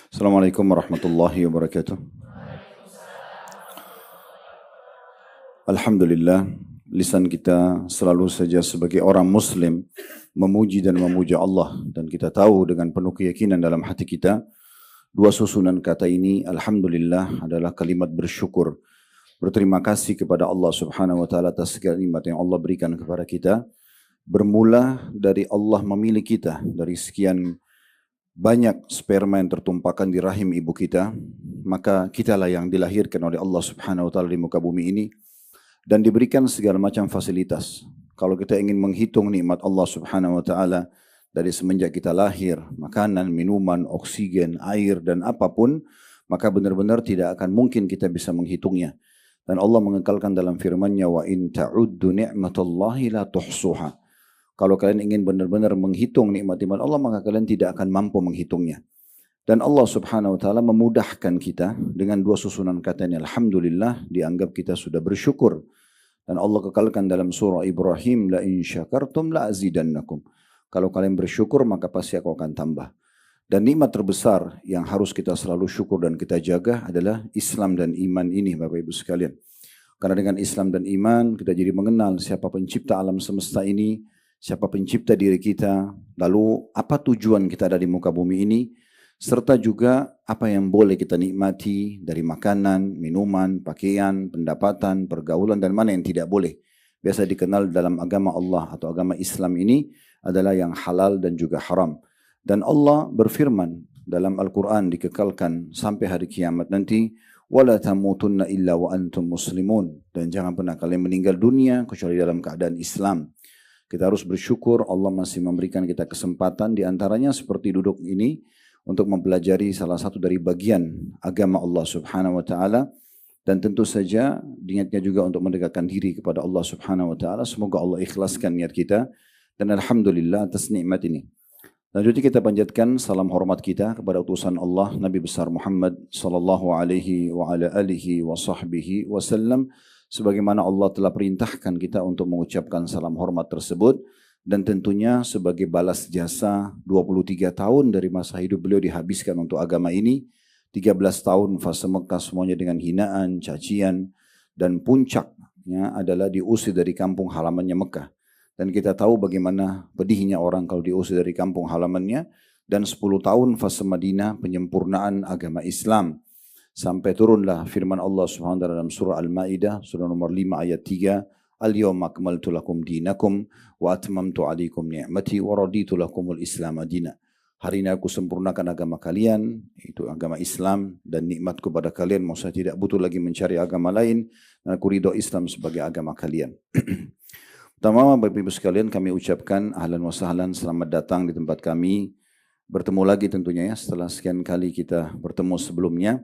Assalamualaikum warahmatullahi wabarakatuh. Alhamdulillah, lisan kita selalu saja sebagai orang muslim memuji dan memuja Allah. Dan kita tahu dengan penuh keyakinan dalam hati kita, dua susunan kata ini, Alhamdulillah, adalah kalimat bersyukur. Berterima kasih kepada Allah subhanahu wa ta'ala atas segala nikmat yang Allah berikan kepada kita. Bermula dari Allah memilih kita, dari sekian banyak sperma yang tertumpahkan di rahim ibu kita, maka kitalah yang dilahirkan oleh Allah subhanahu wa ta'ala di muka bumi ini dan diberikan segala macam fasilitas. Kalau kita ingin menghitung nikmat Allah subhanahu wa ta'ala dari semenjak kita lahir, makanan, minuman, oksigen, air dan apapun, maka benar-benar tidak akan mungkin kita bisa menghitungnya. Dan Allah mengekalkan dalam firman-Nya, wa in ta'uddu ni'matallahi la tuhsuha. Kalau kalian ingin benar-benar menghitung nikmat-nikmat Allah, maka kalian tidak akan mampu menghitungnya. Dan Allah subhanahu wa ta'ala memudahkan kita dengan dua susunan kata ini. Alhamdulillah, dianggap kita sudah bersyukur. Dan Allah kekalkan dalam surah Ibrahim, la in syakartum la azidannakum. Kalau kalian bersyukur, maka pasti aku akan tambah. Dan nikmat terbesar yang harus kita selalu syukur dan kita jaga adalah Islam dan iman ini, Bapak Ibu sekalian. Karena dengan Islam dan iman, kita jadi mengenal siapa pencipta alam semesta ini, siapa pencipta diri kita, lalu apa tujuan kita ada di muka bumi ini, serta juga apa yang boleh kita nikmati dari makanan, minuman, pakaian, pendapatan, pergaulan, dan mana yang tidak boleh. Biasa dikenal dalam agama Allah atau agama Islam ini adalah yang halal dan juga haram. Dan Allah berfirman dalam Al-Quran dikekalkan sampai hari kiamat nanti, وَلَا تَمُوتُنَّ إِلَّا وَأَنْتُمْ مُسْلِمُونَ. Dan jangan pernah kalian meninggal dunia kecuali dalam keadaan Islam. Kita harus bersyukur Allah masih memberikan kita kesempatan di antaranya seperti duduk ini untuk mempelajari salah satu dari bagian agama Allah subhanahu wa ta'ala. Dan tentu saja niatnya juga untuk mendekatkan diri kepada Allah subhanahu wa ta'ala. Semoga Allah ikhlaskan niat kita. Dan Alhamdulillah atas nikmat ini. Lanjutnya kita panjatkan salam hormat kita kepada utusan Allah Nabi besar Muhammad sallallahu alaihi wa ala alihi wa sahbihi wasallam. Sebagaimana Allah telah perintahkan kita untuk mengucapkan salam hormat tersebut. Dan tentunya sebagai balas jasa 23 tahun dari masa hidup beliau dihabiskan untuk agama ini. 13 tahun fase Mekah semuanya dengan hinaan, cacian. Dan puncaknya adalah diusir dari kampung halamannya Mekah. Dan kita tahu bagaimana pedihnya orang kalau diusir dari kampung halamannya. Dan 10 tahun fase Madinah penyempurnaan agama Islam. Sampai turunlah firman Allah SWT dalam surah Al-Ma'idah, surah nomor 5 ayat 3. Al-yawma akmaltu lakum dinakum wa atmamtu alaikum ni'mati wa raditu lakumul islam adina. Hari ini aku sempurnakan agama kalian, itu agama Islam, dan nikmat kepada kalian. Maksudnya tidak butuh lagi mencari agama lain, dan aku ridho Islam sebagai agama kalian. Pertama, Bapak Ibu sekalian, kami ucapkan ahlan wa sahlan, selamat datang di tempat kami. Bertemu lagi tentunya ya, setelah sekian kali kita bertemu sebelumnya.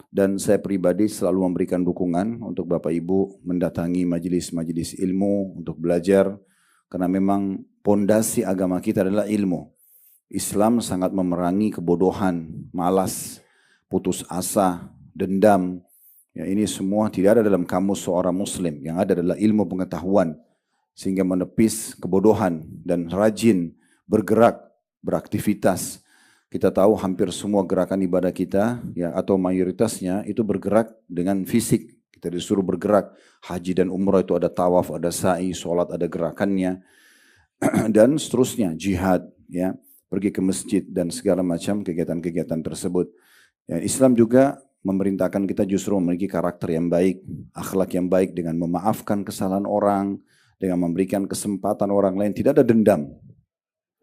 Dan saya pribadi selalu memberikan dukungan untuk Bapak Ibu mendatangi majelis-majelis ilmu untuk belajar. Karena memang pondasi agama kita adalah ilmu. Islam sangat memerangi kebodohan, malas, putus asa, dendam. Ya, ini semua tidak ada dalam kamus seorang muslim. Yang ada adalah ilmu pengetahuan. Sehingga menepis kebodohan dan rajin bergerak, beraktivitas. Kita tahu hampir semua gerakan ibadah kita ya atau mayoritasnya itu bergerak dengan fisik. Kita disuruh bergerak. Haji dan umrah itu ada tawaf, ada sa'i, sholat ada gerakannya dan seterusnya. Jihad ya, pergi ke masjid dan segala macam kegiatan-kegiatan tersebut. Ya, Islam juga memerintahkan kita justru memiliki karakter yang baik, akhlak yang baik dengan memaafkan kesalahan orang, dengan memberikan kesempatan orang lain. Tidak ada dendam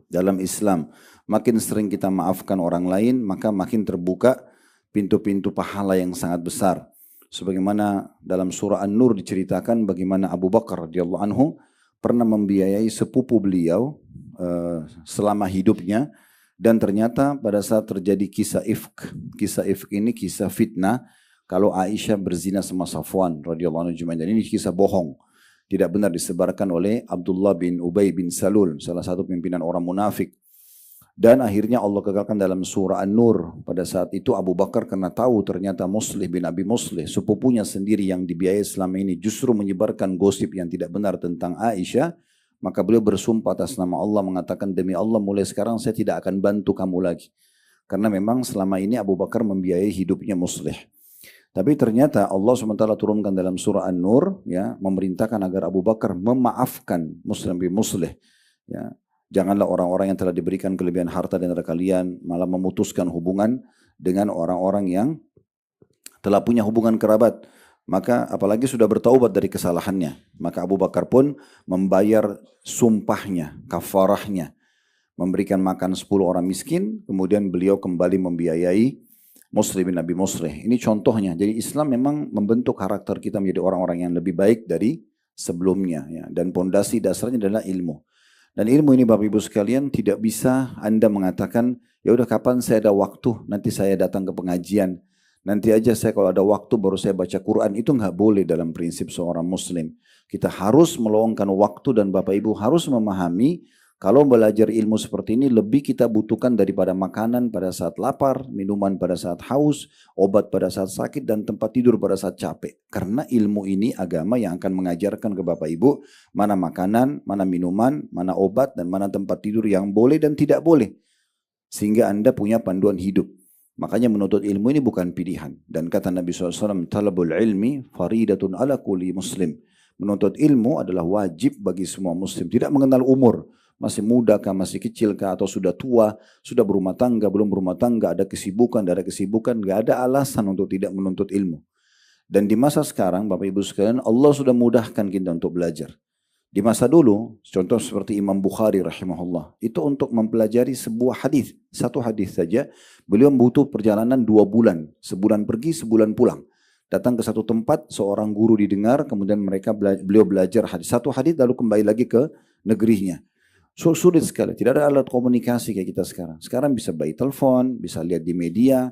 dalam Islam. Makin sering kita maafkan orang lain, maka makin terbuka pintu-pintu pahala yang sangat besar. Sebagaimana dalam surah An-Nur diceritakan bagaimana Abu Bakar radhiyallahu anhu pernah membiayai sepupu beliau selama hidupnya. Dan ternyata pada saat terjadi kisah ifk ini kisah fitnah. Kalau Aisyah berzina sama Safwan radhiyallahu anhu, dan ini kisah bohong. Tidak benar disebarkan oleh Abdullah bin Ubay bin Salul, salah satu pimpinan orang munafik. Dan akhirnya Allah kekalkan dalam surah An-Nur. Pada saat itu Abu Bakar karena tahu ternyata Muslih bin Abi Muslih, sepupunya sendiri yang dibiayai selama ini, justru menyebarkan gosip yang tidak benar tentang Aisyah. Maka beliau bersumpah atas nama Allah mengatakan, demi Allah mulai sekarang saya tidak akan bantu kamu lagi. Karena memang selama ini Abu Bakar membiayai hidupnya Muslih. Tapi ternyata Allah SWT turunkan dalam surah An-Nur, ya, memerintahkan agar Abu Bakar memaafkan Muslim bin Muslih. Ya. Janganlah orang-orang yang telah diberikan kelebihan harta di antara kalian malah memutuskan hubungan dengan orang-orang yang telah punya hubungan kerabat. Maka apalagi sudah bertaubat dari kesalahannya. Maka Abu Bakar pun membayar sumpahnya, kafarahnya. Memberikan makan 10 orang miskin, kemudian beliau kembali membiayai Muslim bin Abi Muslih. Ini contohnya. Jadi Islam memang membentuk karakter kita menjadi orang-orang yang lebih baik dari sebelumnya. Ya. Dan pondasi dasarnya adalah ilmu. Dan ilmu ini Bapak Ibu sekalian tidak bisa Anda mengatakan, ya udah kapan saya ada waktu, nanti saya datang ke pengajian. Nanti aja saya kalau ada waktu baru saya baca Quran. Itu nggak boleh dalam prinsip seorang Muslim. Kita harus meluangkan waktu dan Bapak Ibu harus memahami kalau belajar ilmu seperti ini lebih kita butuhkan daripada makanan pada saat lapar, minuman pada saat haus, obat pada saat sakit, dan tempat tidur pada saat capek. Karena ilmu ini agama yang akan mengajarkan ke Bapak Ibu mana makanan, mana minuman, mana obat, dan mana tempat tidur yang boleh dan tidak boleh. Sehingga Anda punya panduan hidup. Makanya menuntut ilmu ini bukan pilihan. Dan kata Nabi SAW, talabul ilmi faridatun ala kulli muslim. Menuntut ilmu adalah wajib bagi semua muslim. Tidak mengenal umur. Masih muda kah, masih kecil kah, atau sudah tua, sudah berumah tangga, belum berumah tangga, ada kesibukan, tidak ada kesibukan, gak ada alasan untuk tidak menuntut ilmu. Dan di masa sekarang, Bapak Ibu sekalian, Allah sudah mudahkan kita untuk belajar. Di masa dulu, contoh seperti Imam Bukhari rahimahullah, itu untuk mempelajari sebuah hadis, satu hadis saja, beliau butuh perjalanan 2 bulan, sebulan pergi, sebulan pulang. Datang ke satu tempat, seorang guru didengar, kemudian beliau belajar satu hadis, lalu kembali lagi ke negerinya. Sulit sekali, tidak ada alat komunikasi kayak kita sekarang. Sekarang bisa by telepon, bisa lihat di media.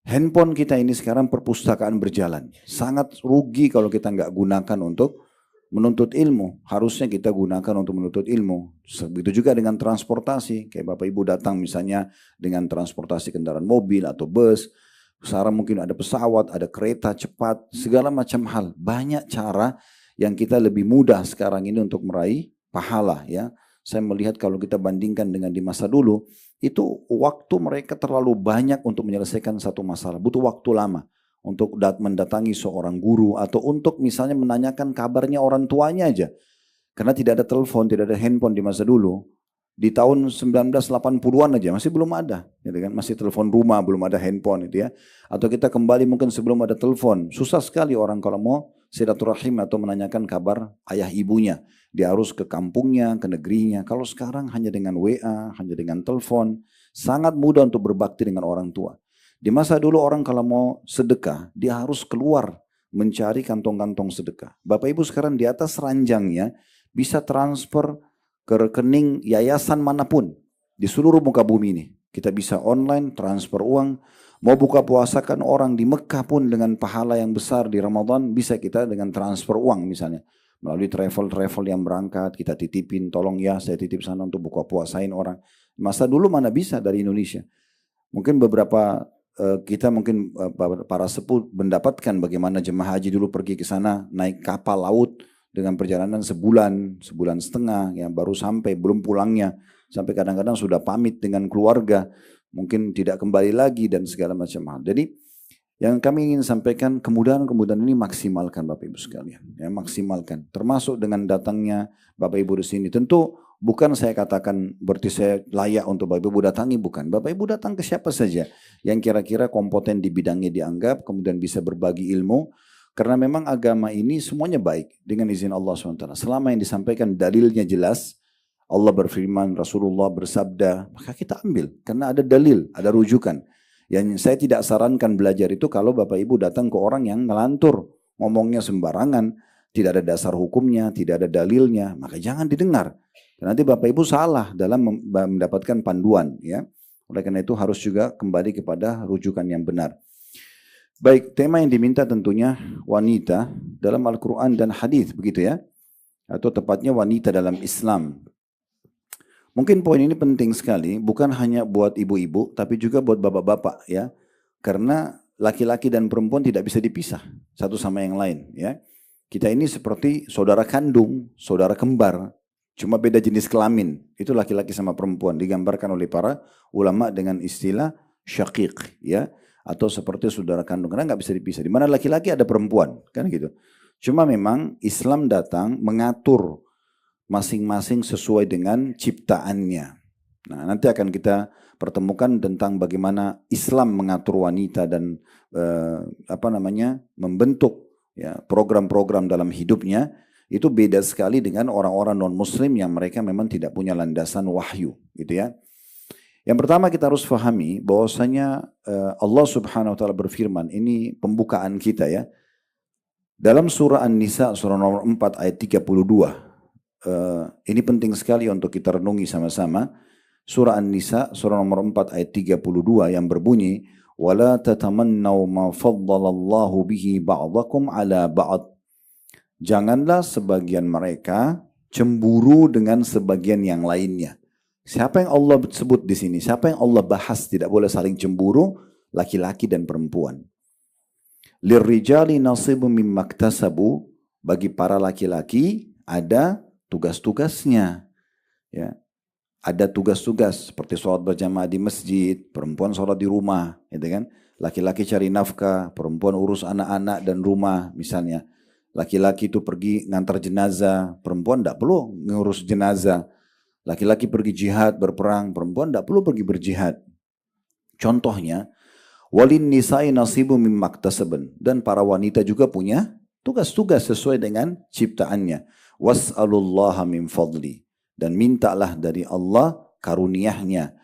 Handphone kita ini sekarang perpustakaan berjalan. Sangat rugi kalau kita nggak gunakan untuk menuntut ilmu. Harusnya kita gunakan untuk menuntut ilmu. Begitu juga dengan transportasi. Kayak Bapak Ibu datang misalnya dengan transportasi kendaraan mobil atau bus. Sekarang mungkin ada pesawat, ada kereta cepat, segala macam hal. Banyak cara yang kita lebih mudah sekarang ini untuk meraih pahala, ya. Saya melihat kalau kita bandingkan dengan di masa dulu, itu waktu mereka terlalu banyak untuk menyelesaikan satu masalah. Butuh waktu lama untuk mendatangi seorang guru atau untuk misalnya menanyakan kabarnya orang tuanya aja. Karena tidak ada telepon, tidak ada handphone di masa dulu. Di tahun 1980-an aja masih belum ada, gitu kan? Masih telepon rumah, belum ada handphone itu ya. Atau kita kembali mungkin sebelum ada telepon. Susah sekali orang kalau mau silaturahim atau menanyakan kabar ayah ibunya. Dia harus ke kampungnya, ke negerinya. Kalau sekarang hanya dengan WA, hanya dengan telepon, sangat mudah untuk berbakti dengan orang tua. Di masa dulu orang kalau mau sedekah, dia harus keluar mencari kantong-kantong sedekah. Bapak Ibu sekarang di atas ranjangnya bisa transfer ke rekening yayasan manapun di seluruh muka bumi ini. Kita bisa online transfer uang. Mau buka puasa kan orang di Mekah pun dengan pahala yang besar di Ramadan bisa kita dengan transfer uang misalnya. Melalui travel yang berangkat kita titipin, tolong ya saya titip sana untuk buka puasain orang. Masa dulu mana bisa dari Indonesia. Mungkin beberapa kita mungkin para sepuh mendapatkan bagaimana jemaah haji dulu pergi ke sana naik kapal laut dengan perjalanan sebulan setengah yang baru sampai, belum pulangnya, sampai kadang-kadang sudah pamit dengan keluarga, mungkin tidak kembali lagi dan segala macam hal. Jadi yang kami ingin sampaikan, kemudahan-kemudahan ini maksimalkan Bapak Ibu sekalian, ya maksimalkan. Termasuk dengan datangnya Bapak Ibu di sini. Tentu bukan saya katakan berarti saya layak untuk Bapak Ibu datangi, bukan. Bapak Ibu datang ke siapa saja yang kira-kira kompeten di bidangnya dianggap, kemudian bisa berbagi ilmu. Karena memang agama ini semuanya baik dengan izin Allah SWT. Selama yang disampaikan dalilnya jelas, Allah berfirman, Rasulullah bersabda, maka kita ambil. Karena ada dalil, ada rujukan. Yang saya tidak sarankan belajar itu kalau Bapak Ibu datang ke orang yang ngelantur, ngomongnya sembarangan, tidak ada dasar hukumnya, tidak ada dalilnya, maka jangan didengar. Nanti Bapak Ibu salah dalam mendapatkan panduan, ya. Oleh karena itu harus juga kembali kepada rujukan yang benar. Baik, tema yang diminta tentunya wanita dalam Al-Quran dan hadis, begitu ya, atau tepatnya wanita dalam Islam. Mungkin poin ini penting sekali, bukan hanya buat ibu-ibu, tapi juga buat bapak-bapak ya. Karena laki-laki dan perempuan tidak bisa dipisah satu sama yang lain ya. Kita ini seperti saudara kandung, saudara kembar. Cuma beda jenis kelamin. Itu laki-laki sama perempuan. Digambarkan oleh para ulama dengan istilah syaqiq, ya, atau seperti saudara kandung. Karena nggak bisa dipisah. Di mana laki-laki ada perempuan, kan gitu. Cuma memang Islam datang mengatur masing-masing sesuai dengan ciptaannya. Nah, nanti akan kita pertemukan tentang bagaimana Islam mengatur wanita dan membentuk ya program-program dalam hidupnya. Itu beda sekali dengan orang-orang non-muslim yang mereka memang tidak punya landasan wahyu, gitu ya. Yang pertama kita harus fahami bahwasanya Allah Subhanahu wa taala berfirman, ini pembukaan kita ya. Dalam surah An-Nisa surah nomor 4 ayat 32. Ini penting sekali untuk kita renungi sama-sama. Surah An-Nisa surah nomor 4 ayat 32 yang berbunyi, "Wala tatamannaw ma faddalallahu bihi ba'dakum 'ala ba'd." Janganlah sebagian mereka cemburu dengan sebagian yang lainnya. Siapa yang Allah sebut di sini? Siapa yang Allah bahas tidak boleh saling cemburu? Laki-laki dan perempuan. Lirrijali nasibun mimma iktasabu, bagi para laki-laki ada tugas-tugasnya. Ya. Ada tugas-tugas seperti sholat berjamaah di masjid, perempuan sholat di rumah, gitu kan? Laki-laki cari nafkah, perempuan urus anak-anak dan rumah misalnya. Laki-laki itu pergi ngantar jenazah, perempuan tidak perlu ngurus jenazah. Laki-laki pergi jihad, berperang, perempuan tidak perlu pergi berjihad. Contohnya, walin nisa'i nasibu mimma iktasaban, dan para wanita juga punya tugas-tugas sesuai dengan ciptaannya. Was'alullaha min fadli, dan mintalah dari Allah karunia-Nya.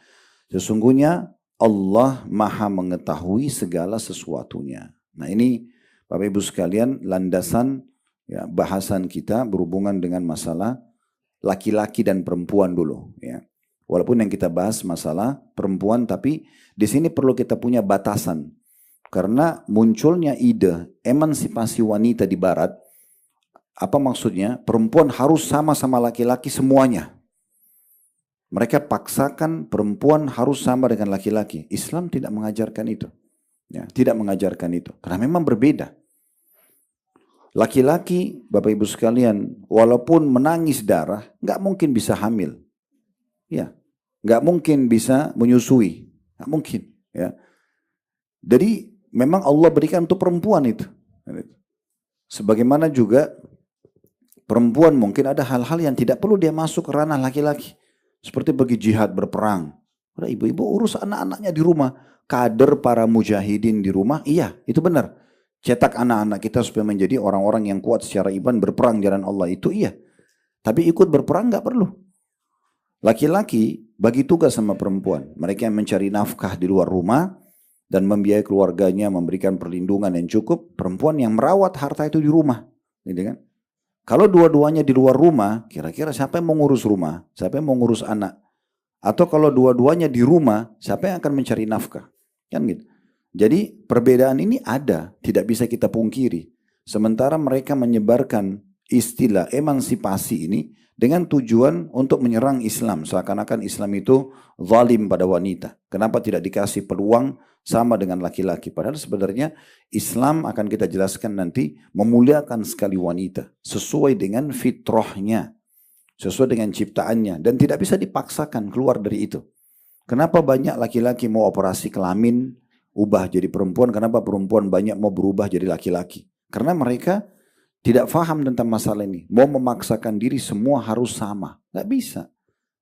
Sesungguhnya Allah Maha mengetahui segala sesuatunya. Nah, ini Bapak Ibu sekalian, landasan ya, bahasan kita berhubungan dengan masalah laki-laki dan perempuan dulu. Ya. Walaupun yang kita bahas masalah perempuan, tapi di sini perlu kita punya batasan. Karena munculnya ide emansipasi wanita di Barat, apa maksudnya? Perempuan harus sama-sama laki-laki semuanya. Mereka paksakan perempuan harus sama dengan laki-laki. Islam tidak mengajarkan itu. Ya, tidak mengajarkan itu. Karena memang berbeda. Laki-laki, Bapak Ibu sekalian, walaupun menangis darah, nggak mungkin bisa hamil. Ya, nggak mungkin bisa menyusui. Nggak mungkin. Ya. Jadi memang Allah berikan untuk perempuan itu. Sebagaimana juga perempuan mungkin ada hal-hal yang tidak perlu dia masuk ke ranah laki-laki. Seperti pergi jihad berperang. Udah ibu-ibu urus anak-anaknya di rumah. Kader para mujahidin di rumah, iya itu benar. Cetak anak-anak kita supaya menjadi orang-orang yang kuat secara iman berperang jalan Allah, itu iya. Tapi ikut berperang gak perlu. Laki-laki bagi tugas sama perempuan. Mereka yang mencari nafkah di luar rumah dan membiayai keluarganya, memberikan perlindungan yang cukup. Perempuan yang merawat harta itu di rumah. Gitu kan? Kalau dua-duanya di luar rumah, kira-kira siapa yang mau ngurus rumah? Siapa yang mau ngurus anak? Atau kalau dua-duanya di rumah, siapa yang akan mencari nafkah? Kan gitu. Jadi perbedaan ini ada, tidak bisa kita pungkiri. Sementara mereka menyebarkan istilah emansipasi ini dengan tujuan untuk menyerang Islam. Seakan-akan Islam itu zalim pada wanita. Kenapa tidak dikasih peluang sama dengan laki-laki? Padahal sebenarnya Islam akan kita jelaskan nanti memuliakan sekali wanita. Sesuai dengan fitrahnya. Sesuai dengan ciptaannya. Dan tidak bisa dipaksakan keluar dari itu. Kenapa banyak laki-laki mau operasi kelamin, ubah jadi perempuan? Kenapa perempuan banyak mau berubah jadi laki-laki? Karena mereka tidak faham tentang masalah ini. Mau memaksakan diri semua harus sama. Gak bisa.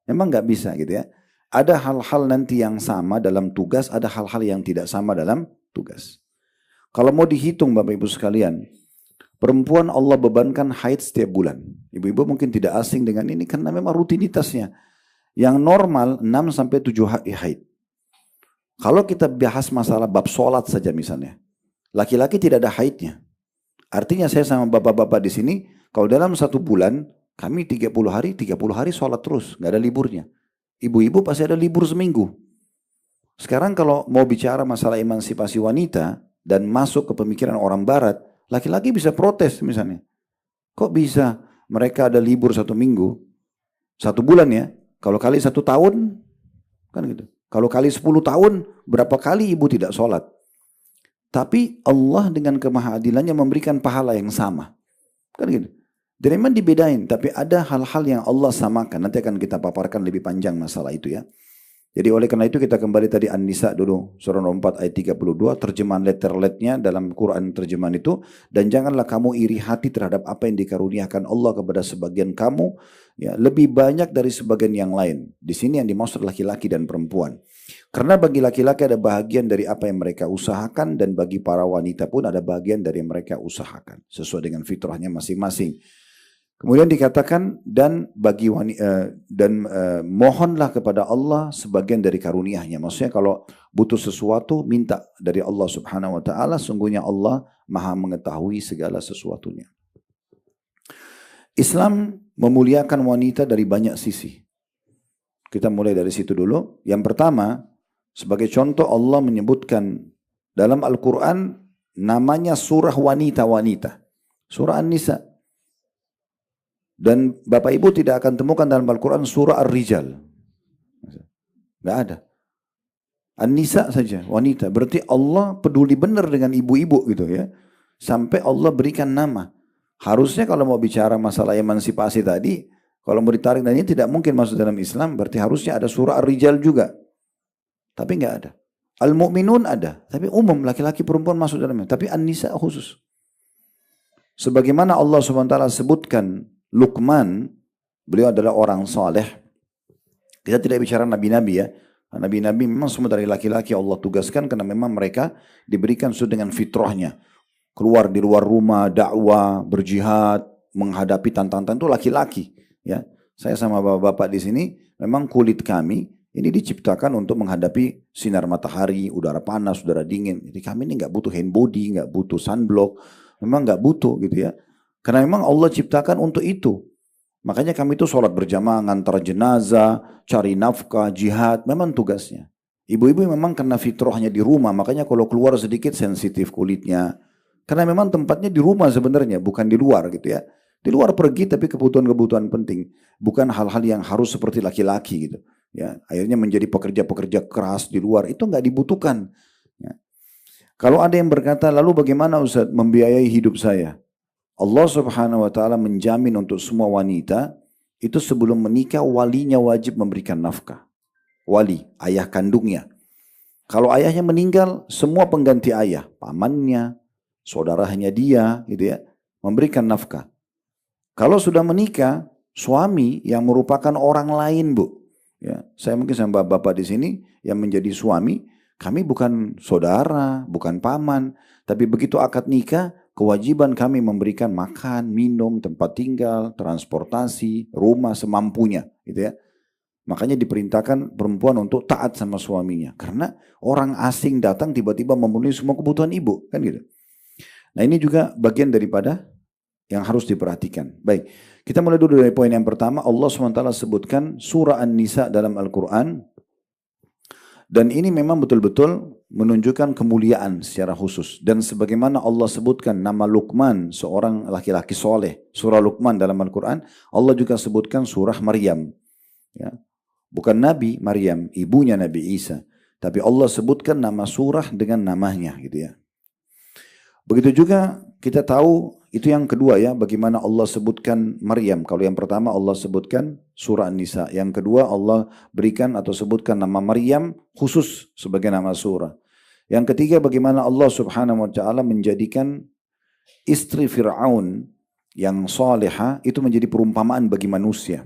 Memang gak bisa gitu ya. Ada hal-hal nanti yang sama dalam tugas, ada hal-hal yang tidak sama dalam tugas. Kalau mau dihitung Bapak Ibu sekalian, perempuan Allah bebankan haid setiap bulan. Ibu-ibu mungkin tidak asing dengan ini karena memang rutinitasnya. Yang normal 6-7 hari haid. Kalau kita bahas masalah bab sholat saja misalnya. Laki-laki tidak ada haidnya. Artinya saya sama bapak-bapak di sini, kalau dalam 1 bulan, kami 30 hari sholat terus. Nggak ada liburnya. Ibu-ibu pasti ada libur seminggu. Sekarang kalau mau bicara masalah emansipasi wanita, dan masuk ke pemikiran orang barat, laki-laki bisa protes misalnya. Kok bisa mereka ada libur 1 minggu, 1 bulan ya? Kalau kali 1 tahun, kan gitu. Kalau kali 10 tahun, berapa kali ibu tidak sholat? Tapi Allah dengan kemahadilannya memberikan pahala yang sama. Kan gitu. Dan memang dibedain, tapi ada hal-hal yang Allah samakan. Nanti akan kita paparkan lebih panjang masalah itu ya. Jadi oleh karena itu kita kembali tadi An-Nisa dulu, surah nomor 4 ayat 32, terjemahan letter-letnya dalam Quran terjemahan itu. Dan janganlah kamu iri hati terhadap apa yang dikaruniakan Allah kepada sebagian kamu, ya, lebih banyak dari sebagian yang lain. Di sini yang dimaksud laki-laki dan perempuan. Karena bagi laki-laki ada bahagian dari apa yang mereka usahakan, dan bagi para wanita pun ada bahagian dari yang mereka usahakan. Sesuai dengan fitrahnya masing-masing. Kemudian dikatakan mohonlah kepada Allah sebagian dari karunia-Nya. Maksudnya kalau butuh sesuatu minta dari Allah Subhanahu wa taala, sungguhnya Allah Maha mengetahui segala sesuatunya. Islam memuliakan wanita dari banyak sisi. Kita mulai dari situ dulu. Yang pertama, sebagai contoh Allah menyebutkan dalam Al-Qur'an namanya surah wanita-wanita. Surah An-Nisa. Dan Bapak Ibu tidak akan temukan dalam Al-Quran surah Ar-Rijal. Tidak ada. An-Nisa saja, wanita. Berarti Allah peduli benar dengan ibu-ibu gitu ya. Sampai Allah berikan nama. Harusnya kalau mau bicara masalah emansipasi tadi, kalau mau ditarik dan ini tidak mungkin masuk dalam Islam, berarti harusnya ada surah Ar-Rijal juga. Tapi enggak ada. Al-Mu'minun ada. Tapi umum, laki-laki perempuan masuk dalamnya. Tapi An-Nisa khusus. Sebagaimana Allah SWT sebutkan Luqman, beliau adalah orang saleh. Kita tidak bicara nabi-nabi ya. Nabi-nabi memang semua dari laki-laki Allah tugaskan karena memang mereka diberikan sesuai dengan fitrahnya. Keluar di luar rumah, dakwah, berjihad, menghadapi tantangan itu laki-laki. Ya, saya sama bapak-bapak di sini, memang kulit kami ini diciptakan untuk menghadapi sinar matahari, udara panas, udara dingin. Jadi kami ini nggak butuh hand body, nggak butuh sunblock, memang nggak butuh gitu ya. Karena memang Allah ciptakan untuk itu. Makanya kami itu sholat berjamaah, ngantar jenazah, cari nafkah, jihad, memang tugasnya. Ibu-ibu memang karena fitrahnya di rumah, makanya kalau keluar sedikit sensitif kulitnya. Karena memang tempatnya di rumah sebenarnya, bukan di luar gitu ya. Di luar pergi tapi kebutuhan-kebutuhan penting. Bukan hal-hal yang harus seperti laki-laki gitu. Ya, akhirnya menjadi pekerja-pekerja keras di luar, itu nggak dibutuhkan. Ya. Kalau ada yang berkata, lalu bagaimana Ustaz membiayai hidup saya? Allah Subhanahu wa taala menjamin untuk semua wanita itu sebelum menikah walinya wajib memberikan nafkah. Wali, ayah kandungnya. Kalau ayahnya meninggal, semua pengganti ayah, pamannya, saudaranya dia, gitu ya, memberikan nafkah. Kalau sudah menikah, suami yang merupakan orang lain, Bu. Ya, saya mungkin sama bapak di sini yang menjadi suami, kami bukan saudara, bukan paman, tapi begitu akad nikah, kewajiban kami memberikan makan, minum, tempat tinggal, transportasi, rumah semampunya, gitu ya. Makanya diperintahkan perempuan untuk taat sama suaminya, karena orang asing datang tiba-tiba memenuhi semua kebutuhan ibu, kan gitu. Nah ini juga bagian daripada yang harus diperhatikan. Baik, kita mulai dulu dari poin yang pertama. Allah SWT sebutkan surah An-Nisa dalam Al-Quran, dan ini memang betul-betul menunjukkan kemuliaan secara khusus. Dan sebagaimana Allah sebutkan nama Luqman, seorang laki-laki soleh, surah Luqman dalam Al-Quran, Allah juga sebutkan surah Maryam. Ya. Bukan Nabi Maryam, ibunya Nabi Isa. Tapi Allah sebutkan nama surah dengan namanya gitu ya. Begitu juga kita tahu, itu yang kedua ya, bagaimana Allah sebutkan Maryam. Kalau yang pertama Allah sebutkan surah An-Nisa. Yang kedua Allah berikan atau sebutkan nama Maryam khusus sebagai nama surah. Yang ketiga bagaimana Allah Subhanahu wa taala menjadikan istri Fir'aun yang salihah itu menjadi perumpamaan bagi manusia.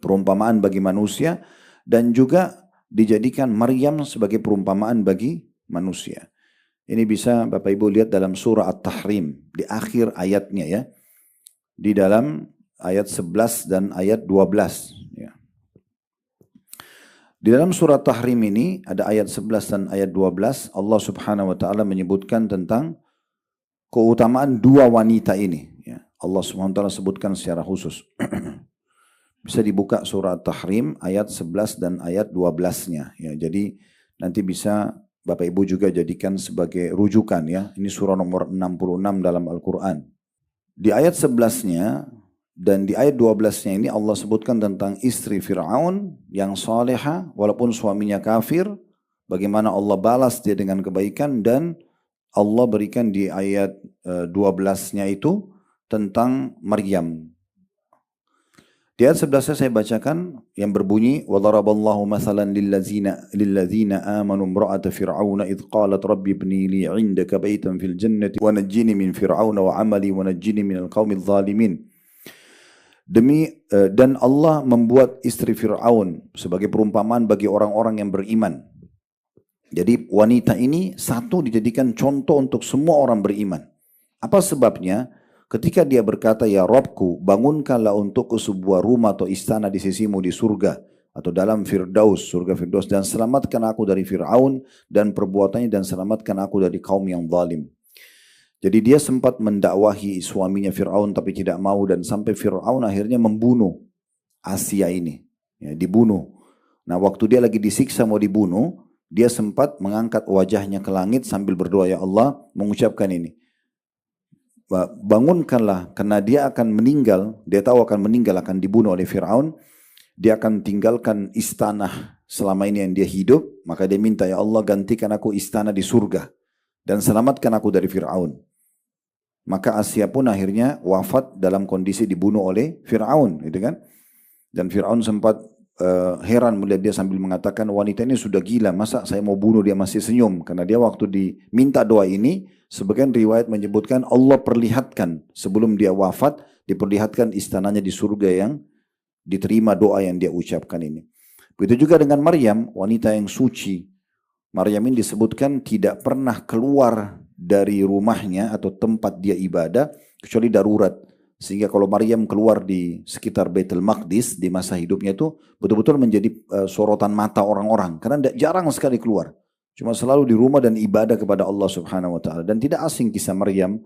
Perumpamaan bagi manusia, dan juga dijadikan Maryam sebagai perumpamaan bagi manusia. Ini bisa Bapak Ibu lihat dalam surah At-Tahrim di akhir ayatnya ya. Di dalam ayat 11 dan ayat 12 ya. Di dalam surah Tahrim ini ada ayat 11 dan ayat 12, Allah Subhanahu wa taala menyebutkan tentang keutamaan dua wanita ini ya. Allah Subhanahu wa taala sebutkan secara khusus. Bisa dibuka surah At-Tahrim ayat 11 dan ayat 12-nya ya. Jadi nanti bisa Bapak Ibu juga jadikan sebagai rujukan ya. Ini surah nomor 66 dalam Al-Quran. Di ayat 11-nya dan di ayat 12-nya ini Allah sebutkan tentang istri Fir'aun yang saleha walaupun suaminya kafir. Bagaimana Allah balas dia dengan kebaikan, dan Allah berikan di ayat 12-nya itu tentang Maryam. Di ayat 11 saya bacakan yang berbunyi وَضَرَبَ مَثَلًا لِلَّذِينَ آمَنُوا امْرَأَةَ فِرْعَوْنَ إِذْ قَالَتْ رَبِّ ابْنِ لِي عِندَكَ بَيْتًا فِي الْجَنَّةِ وَنَجِّنِي مِنْ فِرْعَوْنَ وَعَمَلِي وَنَجِّنِي مِنَ الْقَوْمِ الظَّالِمِينَ. Dan Allah membuat istri Fir'aun sebagai perumpamaan bagi orang-orang yang beriman. Jadi wanita ini satu dijadikan contoh untuk semua orang beriman. Apa sebabnya? Ketika dia berkata, ya Rabbku, bangunkanlah untukku sebuah rumah atau istana di sisimu di surga atau dalam Firdaus, surga Firdaus, dan selamatkan aku dari Fir'aun dan perbuatannya, dan selamatkan aku dari kaum yang zalim. Jadi dia sempat mendakwahi suaminya Fir'aun tapi tidak mau, dan sampai Fir'aun akhirnya membunuh Asia ini, ya, dibunuh. Nah, waktu dia lagi disiksa mau dibunuh, dia sempat mengangkat wajahnya ke langit sambil berdoa, ya Allah, mengucapkan ini, bangunkanlah, karena dia akan meninggal, dia tahu akan meninggal, akan dibunuh oleh Fir'aun, dia akan tinggalkan istana selama ini yang dia hidup, maka dia minta, ya Allah, gantikan aku istana di surga dan selamatkan aku dari Fir'aun. Maka Asia pun akhirnya wafat dalam kondisi dibunuh oleh Fir'aun, gitu kan? Dan Fir'aun sempat heran melihat dia sambil mengatakan, wanita ini sudah gila, masa saya mau bunuh dia masih senyum? Karena dia waktu diminta doa ini, sebagian riwayat menyebutkan Allah perlihatkan sebelum dia wafat, diperlihatkan istananya di surga yang diterima doa yang dia ucapkan ini. Begitu juga dengan Maryam, wanita yang suci. Maryam ini disebutkan tidak pernah keluar dari rumahnya atau tempat dia ibadah kecuali darurat. Sehingga kalau Maryam keluar di sekitar Baitul Maqdis di masa hidupnya itu betul-betul menjadi sorotan mata orang-orang. Karena jarang sekali keluar. Cuma selalu di rumah dan ibadah kepada Allah Subhanahu wa taala. Dan tidak asing kisah Maryam,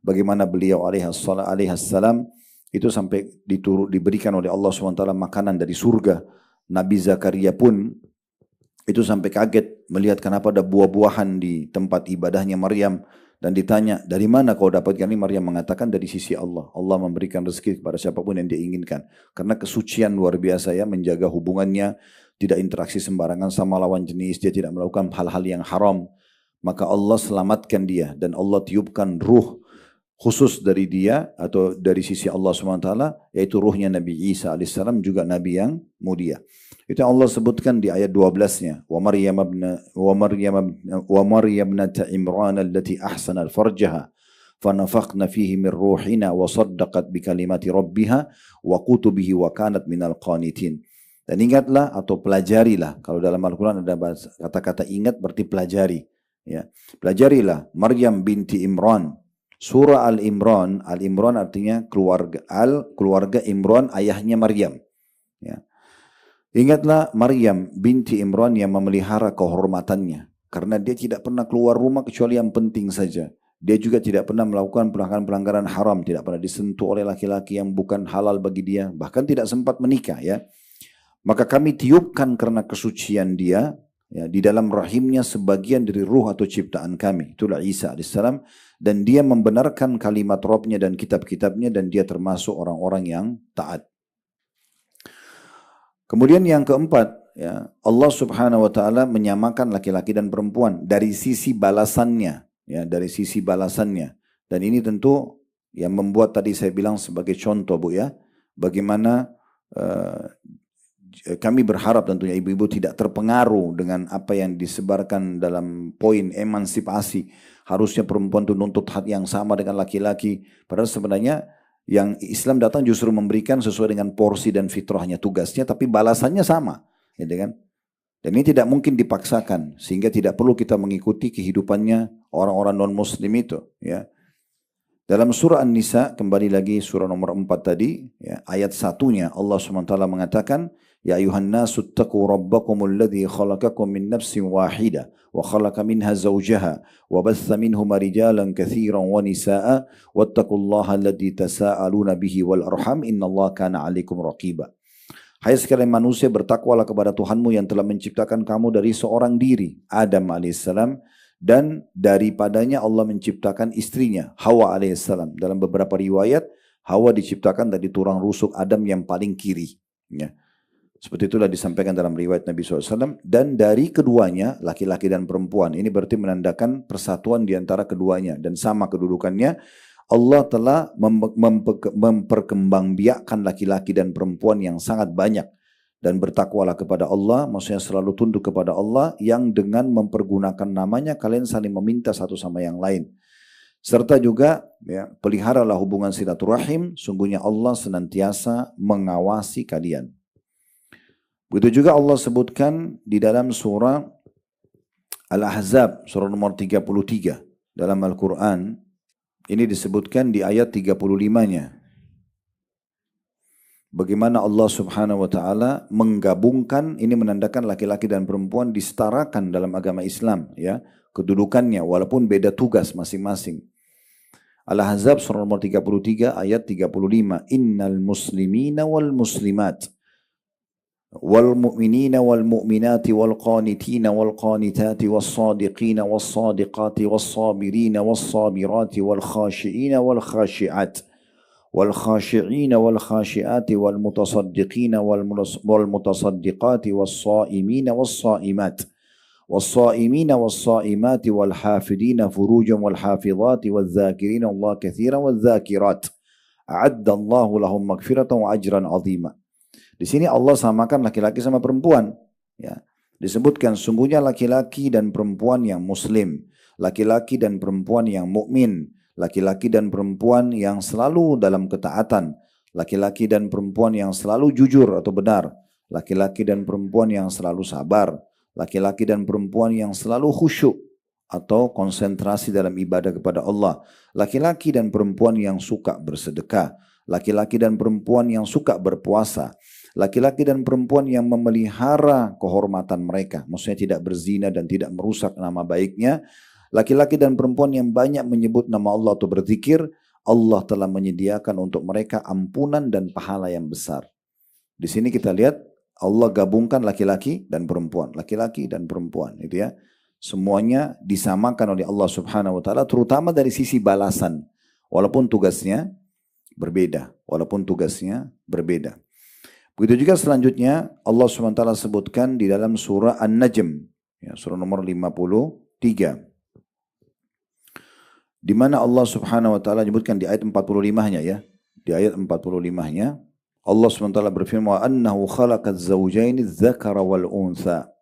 bagaimana beliau alaihissalam itu sampai diberikan oleh Allah Subhanahu wa taala makanan dari surga. Nabi Zakaria pun itu sampai kaget melihat kenapa ada buah-buahan di tempat ibadahnya Maryam, dan ditanya, dari mana kau dapatkan ini? Maryam mengatakan, dari sisi Allah. Allah memberikan rezeki kepada siapapun yang dia inginkan. Karena kesucian luar biasa, ya, menjaga hubungannya, tidak interaksi sembarangan sama lawan jenis, dia tidak melakukan hal-hal yang haram. Maka Allah selamatkan dia, dan Allah tiupkan ruh khusus dari dia atau dari sisi Allah SWT, yaitu ruhnya Nabi Isa alaihissalam, juga Nabi yang mulia. Itu yang Allah sebutkan di ayat 12-nya. Wa Maryam ibnata Imran allati ahsanat farjaha fanafakhna fihi min ruhina wa saddaqat bi kalimati rabbiha wa kutubihi wa kanat minal qanitin. Dan ingatlah atau pelajarilah, kalau dalam Al-Quran ada kata-kata ingat berarti pelajari, ya. Pelajarilah Maryam binti Imran. Surah Al-Imran, Al-Imran artinya keluarga Imran, ayahnya Maryam, ya. Ingatlah Maryam binti Imran yang memelihara kehormatannya, karena dia tidak pernah keluar rumah kecuali yang penting saja. Dia juga tidak pernah melakukan pelanggaran haram, tidak pernah disentuh oleh laki-laki yang bukan halal bagi dia, bahkan tidak sempat menikah, ya. Maka kami tiupkan karena kesucian dia, ya, di dalam rahimnya sebagian dari ruh atau ciptaan kami, itulah Isa alaihissalam, dan dia membenarkan kalimat Rabbnya dan kitab-kitabnya, dan dia termasuk orang-orang yang taat. Kemudian yang keempat, ya, Allah Subhanahu wa taala menyamakan laki-laki dan perempuan dari sisi balasannya, ya, dari sisi balasannya. Dan ini tentu yang membuat tadi saya bilang sebagai contoh, Bu, ya, bagaimana kami berharap tentunya ibu-ibu tidak terpengaruh dengan apa yang disebarkan dalam poin emansipasi. Harusnya perempuan itu nuntut hak yang sama dengan laki-laki. Padahal sebenarnya yang Islam datang justru memberikan sesuai dengan porsi dan fitrahnya, tugasnya, tapi balasannya sama, gitu kan? Dan ini tidak mungkin dipaksakan, sehingga tidak perlu kita mengikuti kehidupannya orang-orang non-muslim itu, ya. Dalam surah An-Nisa, kembali lagi surah nomor 4 tadi, ya, ayat 1-nya Allah SWT mengatakan, Ya ayuhan nasu attaqu rabbakumul ladzi khalaqakum min nafsin wahidah wa khalaqa minha zawjaha wa batha minhuma rijalan katsiran wa nisaa'a wattaqullaha alladzi tasaaluna bihi wal arham innallaha kana 'alaikum raqiba. Hai sekalian manusia, bertakwalah kepada Tuhanmu yang telah menciptakan kamu dari seorang diri, Adam alaihissalam, dan daripadanya Allah menciptakan istrinya, Hawa alaihissalam. Dalam beberapa riwayat, Hawa diciptakan dari tulang rusuk Adam yang paling kiri, ya. Seperti itulah disampaikan dalam riwayat Nabi SAW. Dan dari keduanya, laki-laki dan perempuan, ini berarti menandakan persatuan di antara keduanya dan sama kedudukannya. Allah telah memperkembangbiakkan laki-laki dan perempuan yang sangat banyak. Dan bertakwalah kepada Allah, maksudnya selalu tunduk kepada Allah, yang dengan mempergunakan namanya kalian saling meminta satu sama yang lain. Serta juga ya, peliharalah hubungan silaturahim, sungguhnya Allah senantiasa mengawasi kalian. Begitu juga Allah sebutkan di dalam surah Al-Ahzab, surah nomor 33 dalam Al-Quran. Ini disebutkan di ayat 35-nya. Bagaimana Allah subhanahu wa ta'ala menggabungkan, ini menandakan laki-laki dan perempuan disetarakan dalam agama Islam. Ya, kedudukannya walaupun beda tugas masing-masing. Al-Ahzab surah nomor 33 ayat 35. Innal muslimina wal muslimat wal mu'minina wal mu'minati wal qanitina wal qanitati was sadiqina was sadiqati was sabirina was sabirati wal khashiina wal khashiat wal khashiina wal khashiati wal mutasaddiqina wal mutasaddiqati was saimina was saimat والصائمين والصائمات والحافظين فروجا والحافظات والذاكرين الله كثيرا والذاكرات أعد الله لهم مغفرة وأجرا عظيما. Di sini Allah samakan laki-laki sama perempuan. Ya. Disebutkan sungguhnya laki-laki dan perempuan yang muslim, laki-laki dan perempuan yang mukmin, laki-laki dan perempuan yang selalu dalam ketaatan, laki-laki dan perempuan yang selalu jujur atau benar, laki-laki dan perempuan yang selalu sabar, laki-laki dan perempuan yang selalu khusyuk atau konsentrasi dalam ibadah kepada Allah, laki-laki dan perempuan yang suka bersedekah, laki-laki dan perempuan yang suka berpuasa, laki-laki dan perempuan yang memelihara kehormatan mereka, maksudnya tidak berzina dan tidak merusak nama baiknya, laki-laki dan perempuan yang banyak menyebut nama Allah atau berzikir, Allah telah menyediakan untuk mereka ampunan dan pahala yang besar. Di sini kita lihat Allah gabungkan laki-laki dan perempuan, laki-laki dan perempuan, itu ya. Semuanya disamakan oleh Allah Subhanahu wa taala, terutama dari sisi balasan. Walaupun tugasnya berbeda, Begitu juga selanjutnya Allah Subhanahu wa taala sebutkan di dalam surah An-Najm, ya, surah nomor 53. Di mana Allah Subhanahu wa taala menyebutkan di ayat 45-nya ya. Di ayat 45-nya Allah SWT berfirman annahu khalaqaz zawjaini dzakara wal untha,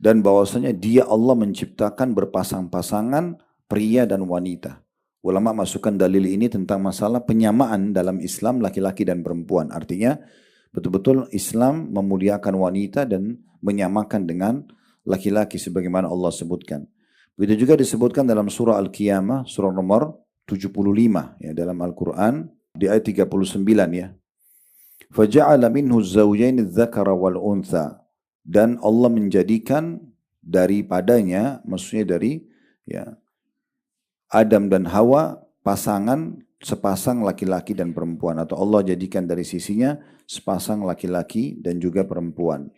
dan bahwasanya dia Allah menciptakan berpasang-pasangan pria dan wanita. Ulama masukkan dalil ini tentang masalah penyamaan dalam Islam laki-laki dan perempuan. Artinya betul-betul Islam memuliakan wanita dan menyamakan dengan laki-laki sebagaimana Allah sebutkan. Begitu juga disebutkan dalam surah Al-Qiyamah, surah nomor 75 ya, dalam Al-Quran di ayat 39 ya. فَجَعَلَ مِنْهُ الزَّوْجَيْنِ الذَّكَرَ وَالْأُنْثَى, dan Allah menjadikan daripadanya, maksudnya dari ya, Adam dan Hawa pasangan sepasang laki-laki dan perempuan, atau Allah jadikan dari sisinya sepasang laki-laki dan juga perempuan.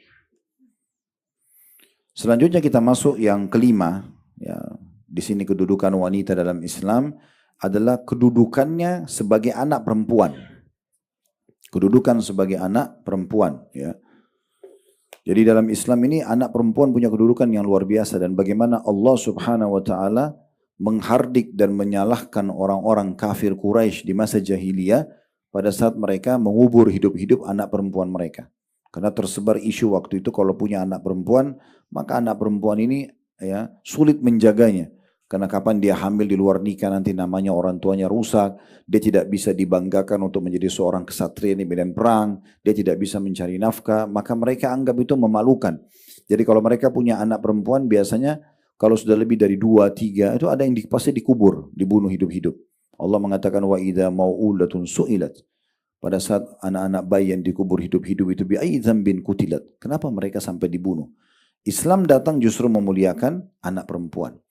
Selanjutnya kita masuk yang kelima ya, di sini kedudukan wanita dalam Islam adalah kedudukannya sebagai anak perempuan. Kedudukan sebagai anak perempuan ya. Jadi dalam Islam ini anak perempuan punya kedudukan yang luar biasa, dan bagaimana Allah Subhanahu wa taala menghardik dan menyalahkan orang-orang kafir Quraisy di masa jahiliyah pada saat mereka mengubur hidup-hidup anak perempuan mereka. Karena tersebar isu waktu itu kalau punya anak perempuan, maka anak perempuan ini ya sulit menjaganya. Karena kapan dia hamil di luar nikah nanti namanya orang tuanya rusak, dia tidak bisa dibanggakan untuk menjadi seorang kesatria di medan perang, dia tidak bisa mencari nafkah, maka mereka anggap itu memalukan. Jadi kalau mereka punya anak perempuan biasanya kalau sudah lebih dari 2, 3 itu ada yang pasti dikubur, dibunuh hidup-hidup. Allah mengatakan wa idza mau'ulatun su'ilat. Pada saat anak-anak bayi yang dikubur hidup-hidup itu bi'ayyi dzambin kutilat. Kenapa mereka sampai dibunuh? Islam datang justru memuliakan anak perempuan.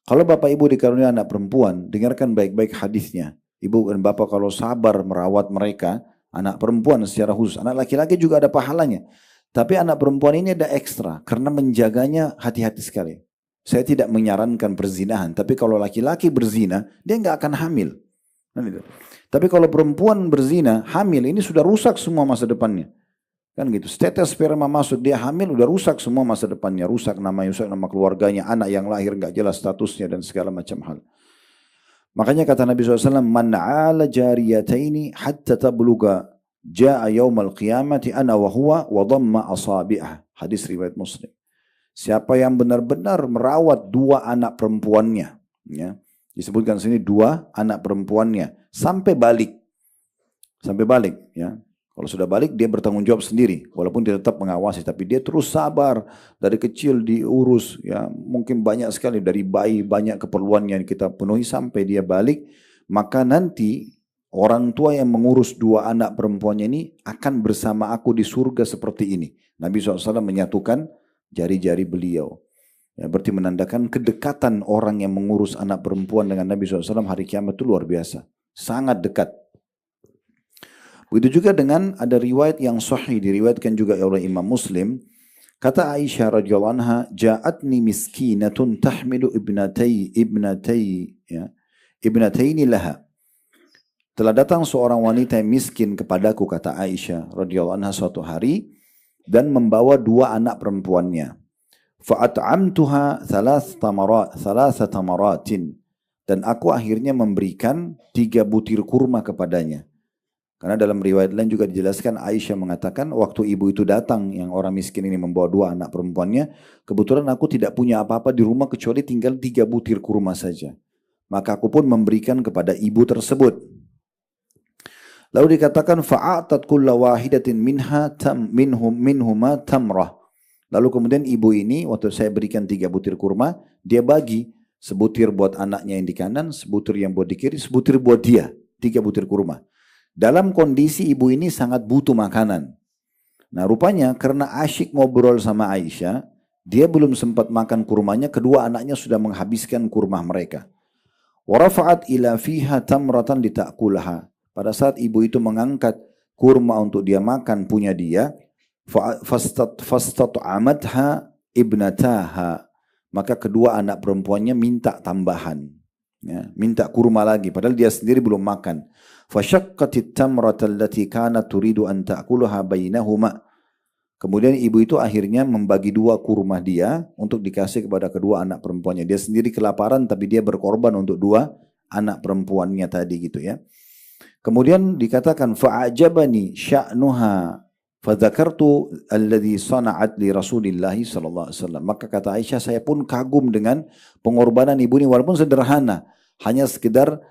Kalau bapak ibu dikaruniai anak perempuan, dengarkan baik-baik hadisnya. Ibu dan bapak kalau sabar merawat mereka, anak perempuan secara khusus, anak laki-laki juga ada pahalanya. Tapi anak perempuan ini ada ekstra, karena menjaganya hati-hati sekali. Saya tidak menyarankan perzinahan, tapi kalau laki-laki berzina, dia nggak akan hamil. Tapi kalau perempuan berzina, hamil, ini sudah rusak semua masa depannya. Kan gitu, setetes sperma masuk, dia hamil, udah rusak semua masa depannya, rusak namanya, rusak nama keluarganya, anak yang lahir nggak jelas statusnya dan segala macam hal. Makanya kata Nabi SAW, man 'ala jariyataini hatta tabluga ja'a yaumal qiyamati ana wa huwa wa dhamma asabi'ah. Hadis riwayat Muslim. Siapa yang benar-benar merawat dua anak perempuannya, ya, disebutkan sini dua anak perempuannya sampai balik, ya. Kalau sudah balik dia bertanggung jawab sendiri, walaupun dia tetap mengawasi, tapi dia terus sabar dari kecil diurus, ya, mungkin banyak sekali dari bayi banyak keperluan yang kita penuhi sampai dia balik, maka nanti orang tua yang mengurus dua anak perempuannya ini akan bersama aku di surga seperti ini. Nabi SAW menyatukan jari-jari beliau. Ya, berarti menandakan kedekatan orang yang mengurus anak perempuan dengan Nabi SAW hari kiamat itu luar biasa. Sangat dekat. Begitu juga dengan ada riwayat yang sahih, diriwayatkan juga oleh Imam Muslim. Kata Aisyah radhiyallahu anha, ja'atni miskinatun tahmilu ibnataini laha. Telah datang seorang wanita yang miskin kepadaku, kata Aisyah radhiyallahu anha suatu hari, dan membawa dua anak perempuannya. Fa'at'amtuha thalatha tamaratin. Dan aku akhirnya memberikan 3 butir kurma kepadanya. Karena dalam riwayat lain juga dijelaskan, Aisyah mengatakan waktu ibu itu datang, yang orang miskin ini membawa dua anak perempuannya, kebetulan aku tidak punya apa-apa di rumah kecuali tinggal 3 butir kurma saja. Maka aku pun memberikan kepada ibu tersebut. Lalu dikatakan fa'atat kulla wahidatin minhuma tamrah. Lalu kemudian ibu ini waktu saya berikan 3 butir kurma, dia bagi sebutir buat anaknya yang di kanan, sebutir yang buat di kiri, sebutir buat dia, 3 butir kurma. Dalam kondisi ibu ini sangat butuh makanan. Nah rupanya karena asyik ngobrol sama Aisyah, dia belum sempat makan kurmanya, kedua anaknya sudah menghabiskan kurma mereka. Warafa'at ila fiha tamratan litakulaha. Pada saat ibu itu mengangkat kurma untuk dia makan punya dia, fastat'amatha ibnataha. Maka kedua anak perempuannya minta tambahan. Ya, minta kurma lagi, padahal dia sendiri belum makan. Fashaqqatit tamrata allati kanat turidu an ta'kulaha bainahuma. Kemudian ibu itu akhirnya membagi 2 kurma dia untuk dikasih kepada kedua anak perempuannya. Dia sendiri kelaparan tapi dia berkorban untuk 2 anak perempuannya tadi gitu ya. Kemudian dikatakan fa'ajabani sya'nuha fadzakartu alladhi sana'at li Rasulillah sallallahu alaihi wasallam. Maka kata Aisyah, saya pun kagum dengan pengorbanan ibu ini walaupun sederhana, hanya sekedar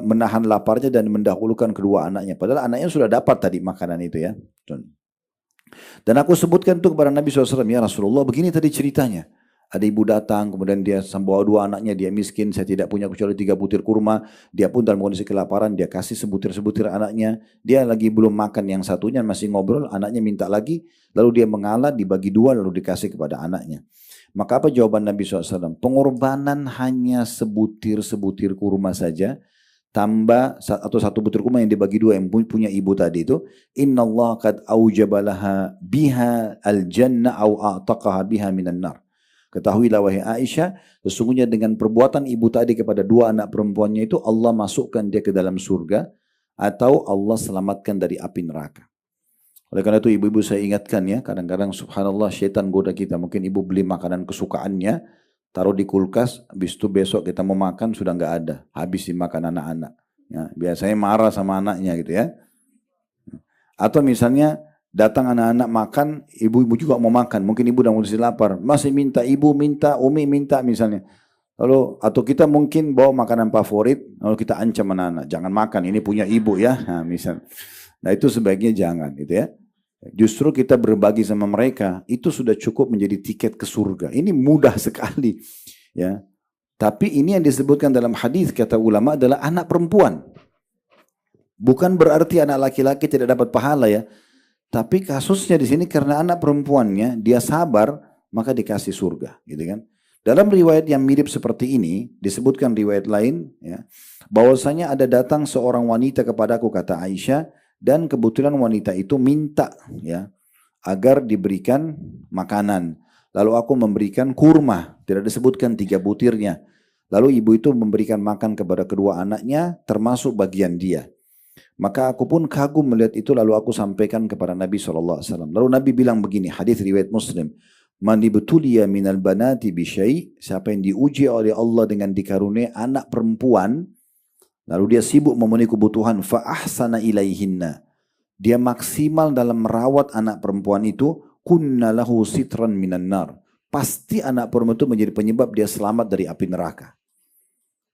menahan laparnya dan mendahulukan kedua anaknya. Padahal anaknya sudah dapat tadi makanan itu ya. Dan aku sebutkan itu kepada Nabi SAW, ya Rasulullah begini tadi ceritanya. Ada ibu datang, kemudian dia membawa 2 anaknya, dia miskin, saya tidak punya kecuali 3 butir kurma. Dia pun dalam kondisi kelaparan, dia kasih sebutir-sebutir anaknya. Dia lagi belum makan yang satunya, masih ngobrol, anaknya minta lagi. Lalu dia mengalah, dibagi 2, lalu dikasih kepada anaknya. Maka apa jawaban Nabi SAW? Pengorbanan hanya sebutir-sebutir kurma saja, tambah atau 1 butir kurma yang dibagi 2 yang punya ibu tadi itu, innallaha qad aujabalaha biha al-jannah au a'taqaha biha minan nar. Ketahuilah wahai Aisyah, sesungguhnya dengan perbuatan ibu tadi kepada 2 anak perempuannya itu, Allah masukkan dia ke dalam surga atau Allah selamatkan dari api neraka. Oleh karena itu ibu-ibu saya ingatkan ya, kadang-kadang subhanallah syaitan goda kita. Mungkin ibu beli makanan kesukaannya, taruh di kulkas, habis itu besok kita mau makan sudah nggak ada, habis dimakan anak-anak. Ya, biasanya marah sama anaknya gitu ya. Atau misalnya datang anak-anak makan, ibu-ibu juga mau makan, mungkin ibu udah mulai lapar, masih minta, ibu minta, umi minta misalnya. Lalu atau kita mungkin bawa makanan favorit, lalu kita ancam anak-anak, jangan makan, ini punya ibu ya, nah, misal. Nah itu sebaiknya jangan gitu ya. Justru kita berbagi sama mereka, itu sudah cukup menjadi tiket ke surga. Ini mudah sekali, ya. Tapi ini yang disebutkan dalam hadis kata ulama adalah anak perempuan. Bukan berarti anak laki-laki tidak dapat pahala ya. Tapi kasusnya di sini karena anak perempuannya dia sabar, maka dikasih surga, gitu kan? Dalam riwayat yang mirip seperti ini disebutkan riwayat lain, ya, bahwasanya ada datang seorang wanita kepadaku, kata Aisyah. Dan kebetulan wanita itu minta ya agar diberikan makanan. Lalu aku memberikan kurma, tidak disebutkan 3 butirnya. Lalu ibu itu memberikan makan kepada kedua anaknya termasuk bagian dia. Maka aku pun kagum melihat itu, lalu aku sampaikan kepada Nabi SAW. Lalu Nabi bilang begini, hadis riwayat Muslim. Man ibtuliya minal banati bisyai, siapa yang diuji oleh Allah dengan dikaruniai anak perempuan, Lalu dia sibuk memenuhi kebutuhan. Fa ahsana ilaihinna. Dia maksimal dalam merawat anak perempuan itu. Kunna lahu sitran minan nar. Pasti anak perempuan itu menjadi penyebab dia selamat dari api neraka.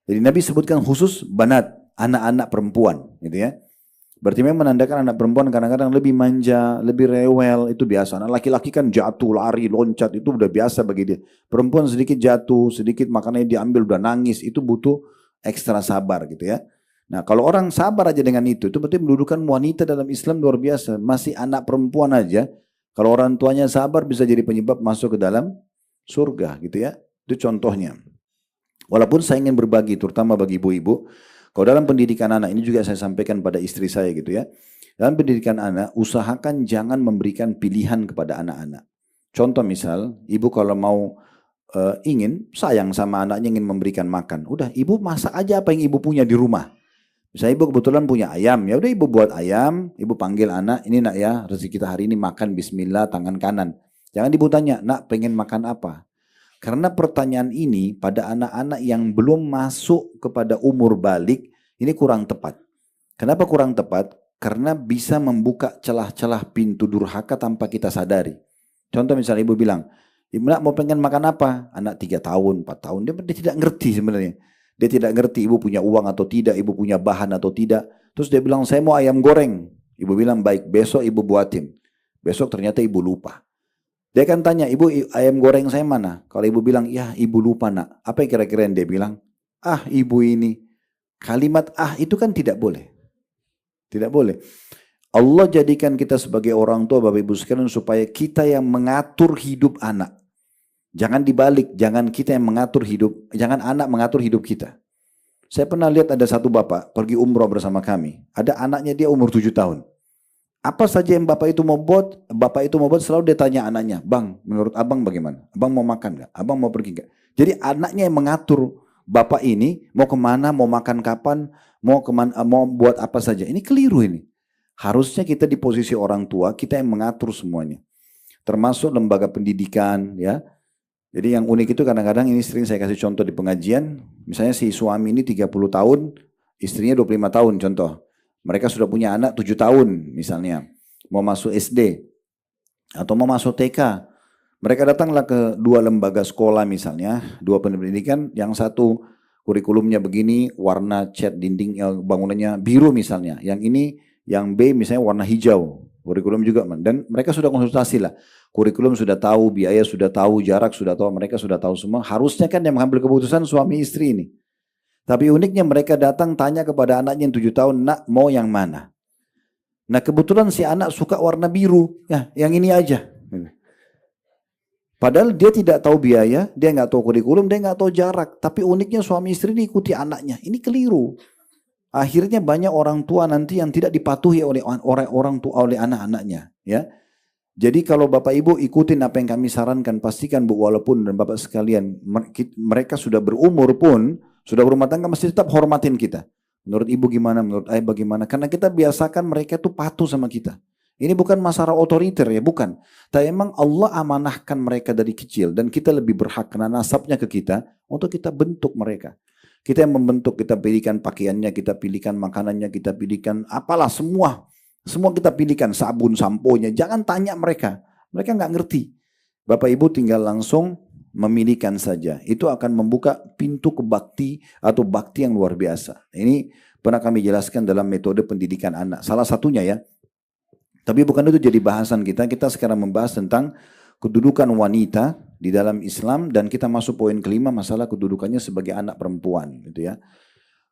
Jadi Nabi sebutkan khusus banat, anak-anak perempuan, gitu ya. Berarti memang menandakan anak perempuan kadang-kadang lebih manja, lebih rewel, itu biasa. Anak laki-laki kan jatuh, lari, loncat, itu udah biasa bagi dia. Perempuan sedikit jatuh, sedikit makanannya diambil, udah nangis, itu butuh ekstra sabar gitu ya. Nah kalau orang sabar aja dengan itu berarti mendudukan wanita dalam Islam luar biasa. Masih anak perempuan aja, kalau orang tuanya sabar bisa jadi penyebab masuk ke dalam surga gitu ya. Itu contohnya. Walaupun saya ingin berbagi, terutama bagi ibu-ibu, kalau dalam pendidikan anak, ini juga saya sampaikan pada istri saya gitu ya. Dalam pendidikan anak, usahakan jangan memberikan pilihan kepada anak-anak. Contoh misal, ibu kalau mau ingin sayang sama anaknya, ingin memberikan makan. Udah, ibu masak aja apa yang ibu punya di rumah. Misalnya ibu kebetulan punya ayam, ya udah ibu buat ayam, ibu panggil anak, ini nak ya, rezeki kita hari ini makan bismillah tangan kanan. Jangan ibu tanya, nak pengen makan apa? Karena pertanyaan ini pada anak-anak yang belum masuk kepada umur balik, ini kurang tepat. Kenapa kurang tepat? Karena bisa membuka celah-celah pintu durhaka tanpa kita sadari. Contoh misalnya ibu bilang, ibu nak mau pengen makan apa? Anak 3 tahun, 4 tahun, dia tidak ngerti sebenarnya. Dia tidak ngerti ibu punya uang atau tidak, ibu punya bahan atau tidak. Terus dia bilang, saya mau ayam goreng. Ibu bilang, baik, besok ibu buatin. Besok ternyata ibu lupa. Dia akan tanya, ibu ayam goreng saya mana? Kalau ibu bilang, ya ibu lupa nak. Apa yang kira-kira yang dia bilang? Ah ibu ini. Kalimat ah itu kan tidak boleh. Tidak boleh. Allah jadikan kita sebagai orang tua Bapak Ibu sekalian supaya kita yang mengatur hidup anak. Jangan dibalik, jangan kita yang mengatur hidup, jangan anak mengatur hidup kita. Saya pernah lihat ada satu bapak pergi umroh bersama kami. Ada anaknya dia umur 7 tahun. Apa saja yang bapak itu mau buat selalu dia tanya anaknya, bang, menurut abang bagaimana? Abang mau makan gak? Abang mau pergi gak? Jadi anaknya yang mengatur bapak ini mau kemana, mau makan kapan, mau kemana, mau buat apa saja. Ini keliru ini. Harusnya kita di posisi orang tua, kita yang mengatur semuanya. Termasuk lembaga pendidikan, ya. Jadi yang unik itu kadang-kadang ini sering saya kasih contoh di pengajian. Misalnya si suami ini 30 tahun, istrinya 25 tahun contoh. Mereka sudah punya anak 7 tahun misalnya. Mau masuk SD. Atau mau masuk TK. Mereka datanglah ke 2 lembaga sekolah misalnya. 2 pendidikan. Yang satu kurikulumnya begini. Warna cat dinding bangunannya biru misalnya. Yang ini yang B misalnya warna hijau. Kurikulum juga. Dan mereka sudah konsultasi lah. Kurikulum sudah tahu, biaya sudah tahu, jarak sudah tahu. Mereka sudah tahu semua. Harusnya kan yang mengambil keputusan suami istri ini. Tapi uniknya mereka datang tanya kepada anaknya yang 7 tahun, nak mau yang mana? Nah kebetulan si anak suka warna biru, ya yang ini aja. Padahal dia tidak tahu biaya, dia nggak tahu kurikulum, dia nggak tahu jarak. Tapi uniknya suami istri ini ikuti anaknya, ini keliru. Akhirnya banyak orang tua nanti yang tidak dipatuhi oleh orang tua, oleh anak-anaknya. Ya, jadi kalau bapak ibu ikutin apa yang kami sarankan, pastikan bu, walaupun dan bapak sekalian mereka sudah berumur pun, sudah berumah tangga, mesti tetap hormatin kita. Menurut ibu gimana, menurut ayah bagaimana. Karena kita biasakan mereka itu patuh sama kita. Ini bukan masalah otoriter ya, bukan. Tapi memang Allah amanahkan mereka dari kecil. Dan kita lebih berhak karena nasabnya ke kita untuk kita bentuk mereka. Kita yang membentuk, kita pilihkan pakaiannya, kita pilihkan makanannya, kita pilihkan apalah semua. Semua kita pilihkan, sabun, sampo-nya. Jangan tanya mereka. Mereka nggak ngerti. Bapak ibu tinggal langsung memilihkan saja. Itu akan membuka pintu ke bakti atau bakti yang luar biasa. Ini pernah kami jelaskan dalam metode pendidikan anak. Salah satunya ya. Tapi bukan itu jadi bahasan kita. Kita sekarang membahas tentang kedudukan wanita di dalam Islam. Dan kita masuk poin kelima, masalah kedudukannya sebagai anak perempuan. Gitu ya.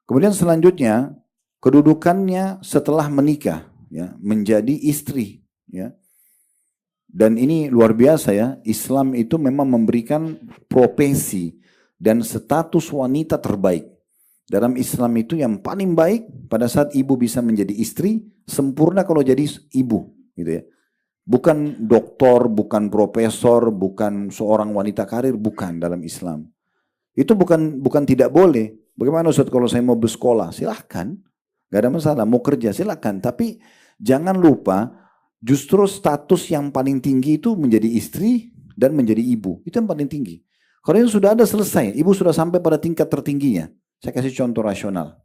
Kemudian selanjutnya, kedudukannya setelah menikah. Ya, menjadi istri. Ya. Dan ini luar biasa ya, Islam itu memang memberikan profesi dan status wanita terbaik. Dalam Islam itu yang paling baik pada saat ibu bisa menjadi istri, sempurna kalau jadi ibu. Gitu ya. Bukan doktor, bukan profesor, bukan seorang wanita karir, bukan dalam Islam. Itu bukan tidak boleh. Bagaimana Ustaz kalau saya mau bersekolah? Silahkan, gak ada masalah. Mau kerja silahkan, tapi jangan lupa, justru status yang paling tinggi itu menjadi istri dan menjadi ibu. Itu yang paling tinggi. Kalau itu sudah ada selesai, ibu sudah sampai pada tingkat tertingginya. Saya kasih contoh rasional.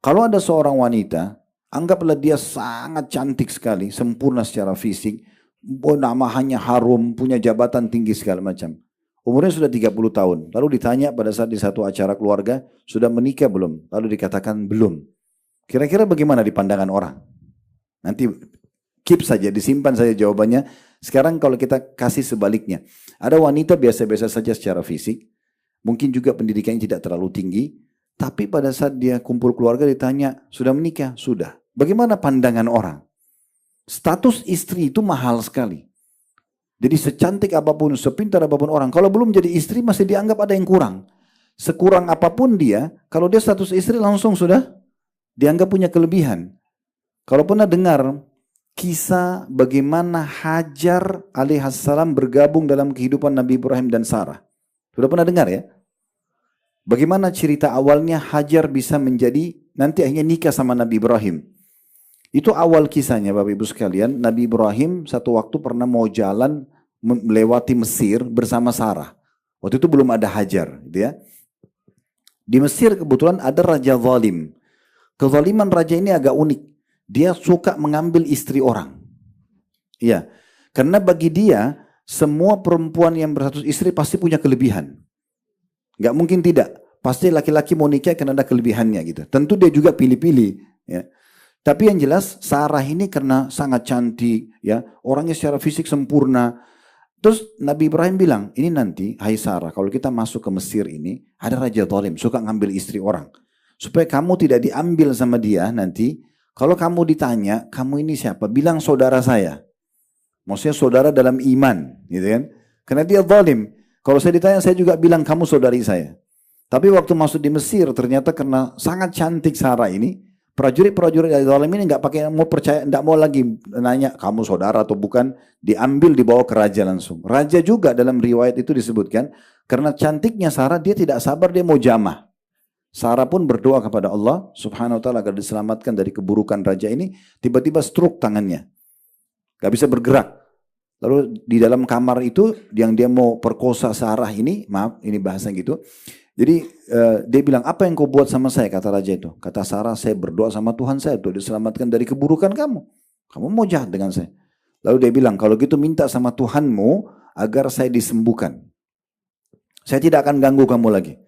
Kalau ada seorang wanita, anggaplah dia sangat cantik sekali, sempurna secara fisik, namanya harum, punya jabatan tinggi segala macam. Umurnya sudah 30 tahun. Lalu ditanya pada saat di satu acara keluarga, sudah menikah belum? Lalu dikatakan belum. Kira-kira bagaimana di pandangan orang? Nanti keep saja, disimpan saja jawabannya. Sekarang kalau kita kasih sebaliknya. Ada wanita biasa-biasa saja secara fisik. Mungkin juga pendidikannya tidak terlalu tinggi. Tapi pada saat dia kumpul keluarga ditanya, sudah menikah? Sudah. Bagaimana pandangan orang? Status istri itu mahal sekali. Jadi secantik apapun, sepintar apapun orang, kalau belum jadi istri masih dianggap ada yang kurang. Sekurang apapun dia, kalau dia status istri langsung sudah dianggap punya kelebihan. Kalau pernah dengar kisah bagaimana Hajar alaihissalam bergabung dalam kehidupan Nabi Ibrahim dan Sarah. Sudah pernah dengar ya? Bagaimana cerita awalnya Hajar bisa menjadi, nanti akhirnya nikah sama Nabi Ibrahim. Itu awal kisahnya Bapak Ibu sekalian. Nabi Ibrahim satu waktu pernah mau jalan melewati Mesir bersama Sarah. Waktu itu belum ada Hajar. Gitu ya. Di Mesir kebetulan ada raja zalim. Kezaliman raja ini agak unik. Dia suka mengambil istri orang. Iya. Karena bagi dia, semua perempuan yang berstatus istri pasti punya kelebihan. Gak mungkin tidak. Pasti laki-laki mau nikah karena ada kelebihannya gitu. Tentu dia juga pilih-pilih. Ya. Tapi yang jelas Sarah ini karena sangat cantik. Ya, orangnya secara fisik sempurna. Terus Nabi Ibrahim bilang, ini nanti, hai Sarah, kalau kita masuk ke Mesir ini, ada raja zalim, suka ngambil istri orang. Supaya kamu tidak diambil sama dia nanti, kalau kamu ditanya, kamu ini siapa? Bilang saudara saya. Maksudnya saudara dalam iman. Gitu kan? Karena dia zalim. Kalau saya ditanya, saya juga bilang kamu saudari saya. Tapi waktu masuk di Mesir, ternyata karena sangat cantik Sarah ini, prajurit-prajurit dari zalim ini nggak pakai mau percaya, nggak mau lagi nanya kamu saudara atau bukan, diambil dibawa ke raja langsung. Raja juga dalam riwayat itu disebutkan, karena cantiknya Sarah, dia tidak sabar, dia mau jamah. Sarah pun berdoa kepada Allah Subhanahu wa taala agar diselamatkan dari keburukan raja ini. Tiba-tiba stroke tangannya, gak bisa bergerak. Lalu di dalam kamar itu yang dia mau perkosa Sarah ini, maaf ini bahasa gitu. Jadi dia bilang, apa yang kau buat sama saya? Kata raja itu. Kata Sarah, saya berdoa sama Tuhan saya untuk diselamatkan dari keburukan kamu. Kamu mau jahat dengan saya. Lalu dia bilang, kalau gitu minta sama Tuhanmu agar saya disembuhkan. Saya tidak akan ganggu kamu lagi.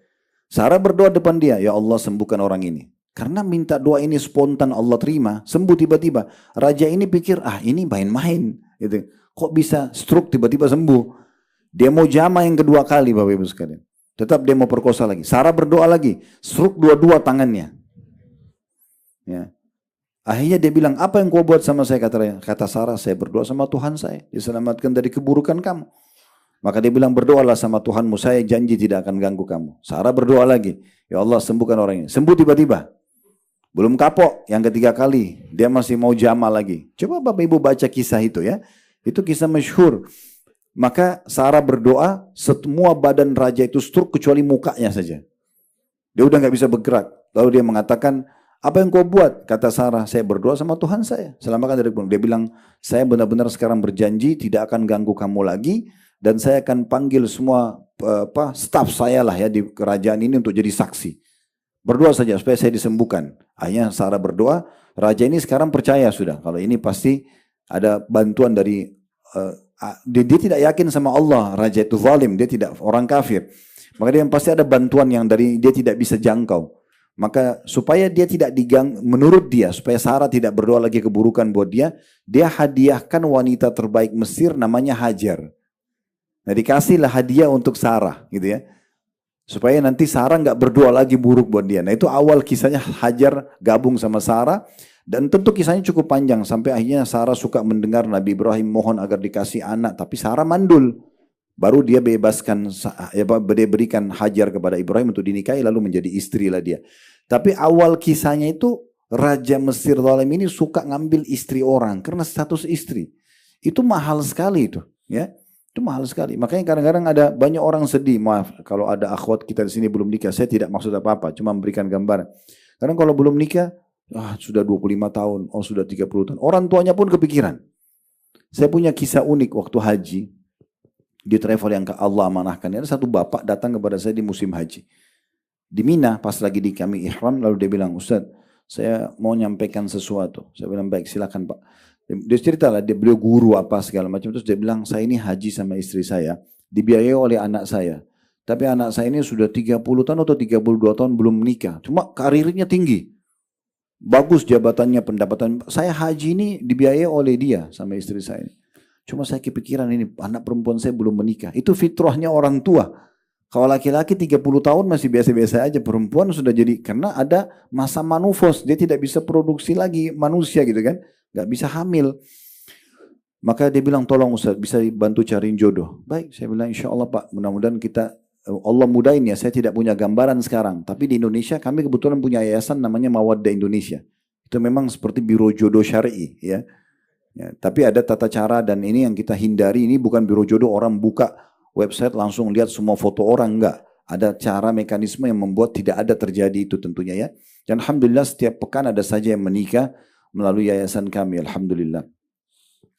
Sarah berdoa depan dia, ya Allah sembuhkan orang ini. Karena minta doa ini spontan Allah terima, sembuh tiba-tiba. Raja ini pikir, ini main-main. Gitu. Kok bisa stroke tiba-tiba sembuh? Dia mau jama yang kedua kali Bapak Ibu sekalian. Tetap dia mau perkosa lagi. Sarah berdoa lagi, stroke dua-dua tangannya. Ya. Akhirnya dia bilang, apa yang kau buat sama saya? Kata Sarah, saya berdoa sama Tuhan saya, diselamatkan dari keburukan kamu. Maka dia bilang, berdoalah sama Tuhanmu, saya janji tidak akan ganggu kamu. Sarah berdoa lagi, ya Allah sembuhkan orang ini. Sembuh tiba-tiba. Belum kapok, yang ketiga kali, dia masih mau jama lagi. Coba Bapak Ibu baca kisah itu ya. Itu kisah masyhur. Maka Sarah berdoa, semua badan raja itu stroke kecuali mukanya saja. Dia udah gak bisa bergerak. Lalu dia mengatakan, apa yang kau buat? Kata Sarah, saya berdoa sama Tuhan saya. Selamatkan dari keburukan. Dia bilang, saya benar-benar sekarang berjanji tidak akan ganggu kamu lagi. Dan saya akan panggil semua staf saya lah ya di kerajaan ini untuk jadi saksi. Berdoa saja supaya saya disembuhkan. Akhirnya Sarah berdoa, raja ini sekarang percaya sudah. Kalau ini pasti ada bantuan dari dia tidak yakin sama Allah, raja itu zalim, dia tidak orang kafir. Maka dia pasti ada bantuan yang dari dia tidak bisa jangkau. Maka supaya dia tidak diganggu, menurut dia supaya Sarah tidak berdoa lagi keburukan buat dia hadiahkan wanita terbaik Mesir namanya Hajar. Nah dikasihlah hadiah untuk Sarah gitu ya. Supaya nanti Sarah nggak berdoa lagi buruk buat dia. Nah itu awal kisahnya Hajar gabung sama Sarah. Dan tentu kisahnya cukup panjang. Sampai akhirnya Sarah suka mendengar Nabi Ibrahim mohon agar dikasih anak. Tapi Sarah mandul. Baru dia bebaskan, dia berikan Hajar kepada Ibrahim untuk dinikahi. Lalu menjadi istri lah dia. Tapi awal kisahnya itu Raja Mesir zalim ini suka ngambil istri orang. Karena status istri. Itu mahal sekali itu. Ya. Itu mahal sekali. Makanya kadang-kadang ada banyak orang sedih. Maaf kalau ada akhwat kita di sini belum nikah. Saya tidak maksud apa-apa. Cuma memberikan gambaran. Karena kalau belum nikah. Sudah 25 tahun, sudah 30 tahun. Orang tuanya pun kepikiran. Saya punya kisah unik waktu haji. Di travel yang Allah amanahkan. Ada satu bapak datang kepada saya di musim haji. Di Mina, pas lagi di kami ihram, lalu dia bilang, Ustaz, saya mau nyampaikan sesuatu. Saya bilang, baik silakan Pak. Dia cerita lah, beliau guru apa segala macam. Terus dia bilang, saya ini haji sama istri saya, dibiayai oleh anak saya. Tapi anak saya ini sudah 30 tahun atau 32 tahun belum menikah. Cuma karirnya tinggi. Bagus jabatannya, pendapatan. Saya haji ini dibiayai oleh dia sama istri saya. Cuma saya kepikiran ini, anak perempuan saya belum menikah. Itu fitrahnya orang tua. Kalau laki-laki 30 tahun masih biasa-biasa aja. Perempuan sudah jadi, karena ada masa manufos. Dia tidak bisa produksi lagi manusia gitu kan. Gak bisa hamil. Maka dia bilang, tolong Ustaz, bisa bantu cariin jodoh. Baik, saya bilang insya Allah Pak, mudah-mudahan Allah mudahin ya, saya tidak punya gambaran sekarang. Tapi di Indonesia kami kebetulan punya yayasan namanya Mawaddah Indonesia. Itu memang seperti biro jodoh syar'i ya. Ya, tapi ada tata cara dan ini yang kita hindari, ini bukan biro jodoh orang buka website langsung lihat semua foto orang, enggak. Ada cara mekanisme yang membuat tidak ada terjadi itu tentunya ya. Dan Alhamdulillah setiap pekan ada saja yang menikah melalui yayasan kami, Alhamdulillah.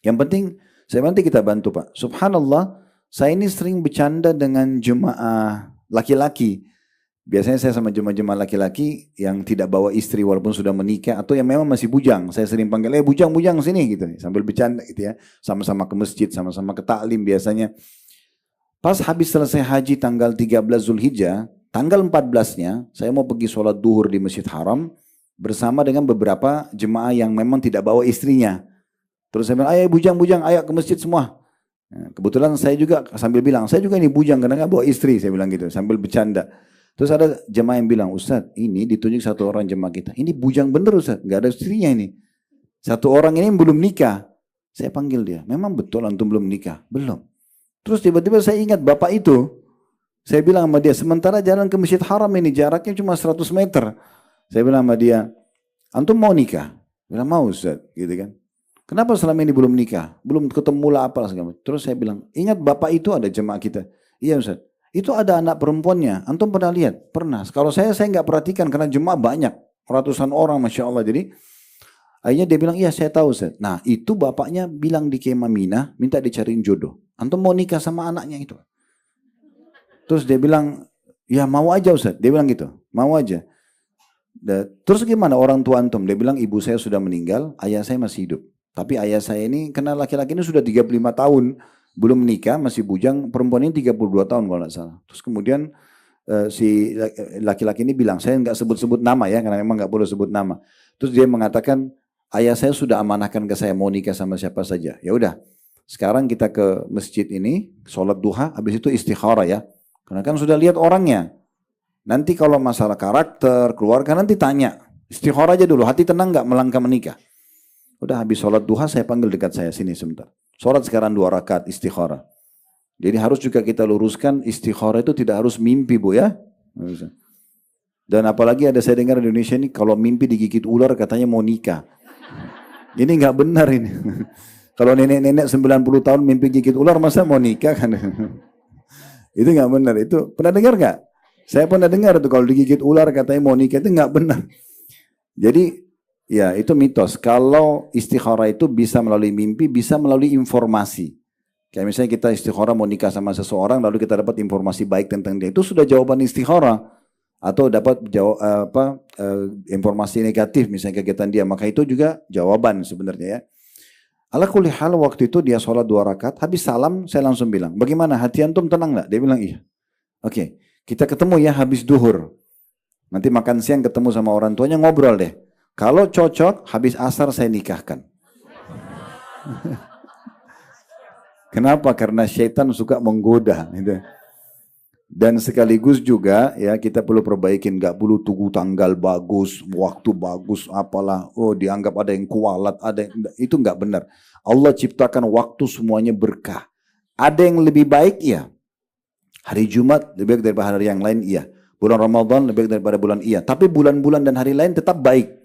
Yang penting, nanti kita bantu Pak. Subhanallah, saya ini sering bercanda dengan jemaah laki-laki. Biasanya saya sama jemaah-jemaah laki-laki yang tidak bawa istri walaupun sudah menikah atau yang memang masih bujang. Saya sering panggil, bujang-bujang sini gitu. Sambil bercanda gitu ya. Sama-sama ke masjid, sama-sama ke taklim biasanya. Pas habis selesai haji tanggal 13 Zulhijjah, tanggal 14-nya saya mau pergi sholat duhur di Masjid Haram bersama dengan beberapa jemaah yang memang tidak bawa istrinya. Terus saya bilang, ayo bujang-bujang, ayo ke masjid semua. Nah, kebetulan saya juga sambil bilang, saya juga ini bujang karena nggak bawa istri, saya bilang gitu, sambil bercanda. Terus ada jemaah yang bilang, Ustaz, ini ditunjuk satu orang jemaah kita. Ini bujang bener Ustaz, nggak ada istrinya ini. Satu orang ini belum nikah. Saya panggil dia, memang betul antum belum nikah? Belum. Terus tiba-tiba saya ingat bapak itu. Saya bilang sama dia, sementara jalan ke Masjid Haram ini jaraknya cuma 100 meter. Saya bilang sama dia, antum mau nikah? Dia bilang, mau Ustaz, gitu kan. Kenapa selama ini belum nikah? Belum ketemu lah apa segala macam. Terus saya bilang, ingat bapak itu ada jemaah kita. Iya Ustaz. Itu ada anak perempuannya. Antum pernah lihat? Pernah. Kalau saya nggak perhatikan karena jemaah banyak. Ratusan orang Masya Allah. Jadi akhirnya dia bilang, iya saya tahu Ustaz. Nah itu bapaknya bilang di Kemah Mina, minta dicariin jodoh. Antum mau nikah sama anaknya itu. Terus dia bilang, ya mau aja Ustaz. Dia bilang gitu, mau aja. Terus gimana orang tua antum? Dia bilang ibu saya sudah meninggal, ayah saya masih hidup. Tapi ayah saya ini, karena laki-laki ini sudah 35 tahun. Belum menikah, masih bujang, perempuan ini 32 tahun kalau nggak salah. Terus kemudian si laki-laki ini bilang, saya nggak sebut-sebut nama ya, karena memang nggak boleh sebut nama. Terus dia mengatakan, ayah saya sudah amanahkan ke saya mau nikah sama siapa saja. Ya udah, sekarang kita ke masjid ini, sholat duha, habis itu istikharah ya. Karena kan sudah lihat orangnya. Nanti kalau masalah karakter, keluarga nanti tanya. Istikharah aja dulu, hati tenang nggak melangkah menikah. Udah habis sholat duha saya panggil dekat saya, sini sebentar. Sholat sekarang 2 rakaat istikharah. Jadi harus juga kita luruskan istikharah itu tidak harus mimpi Bu ya. Dan apalagi ada saya dengar di Indonesia ini kalau mimpi digigit ular katanya mau nikah. Ini nggak benar ini. Kalau nenek-nenek 90 tahun mimpi gigit ular masa mau nikah kan? Itu nggak benar. Itu pernah dengar nggak? Saya pernah dengar itu kalau digigit ular katanya mau nikah itu nggak benar. Jadi ya itu mitos. Kalau istikharah itu bisa melalui mimpi, bisa melalui informasi. Kayak misalnya kita istikharah mau nikah sama seseorang, lalu kita dapat informasi baik tentang dia. Itu sudah jawaban istikharah. Atau dapat informasi negatif misalnya kegiatan dia. Maka itu juga jawaban sebenarnya ya. Ala kulli hal waktu itu dia sholat 2 rakaat. Habis salam saya langsung bilang, bagaimana hati antum tenang gak? Dia bilang iya. Oke, kita ketemu ya habis duhur. Nanti makan siang ketemu sama orang tuanya ngobrol deh. Kalau cocok, habis asar saya nikahkan. Kenapa? Karena syaitan suka menggoda. Gitu. Dan sekaligus juga ya kita perlu perbaikin. Gak perlu tunggu tanggal bagus, waktu bagus, apalah. Oh dianggap ada yang kualat, ada yang... Itu gak benar. Allah ciptakan waktu semuanya berkah. Ada yang lebih baik ya. Hari Jumat lebih baik daripada hari yang lain iya. Bulan Ramadan lebih baik daripada bulan iya. Tapi bulan-bulan dan hari lain tetap baik.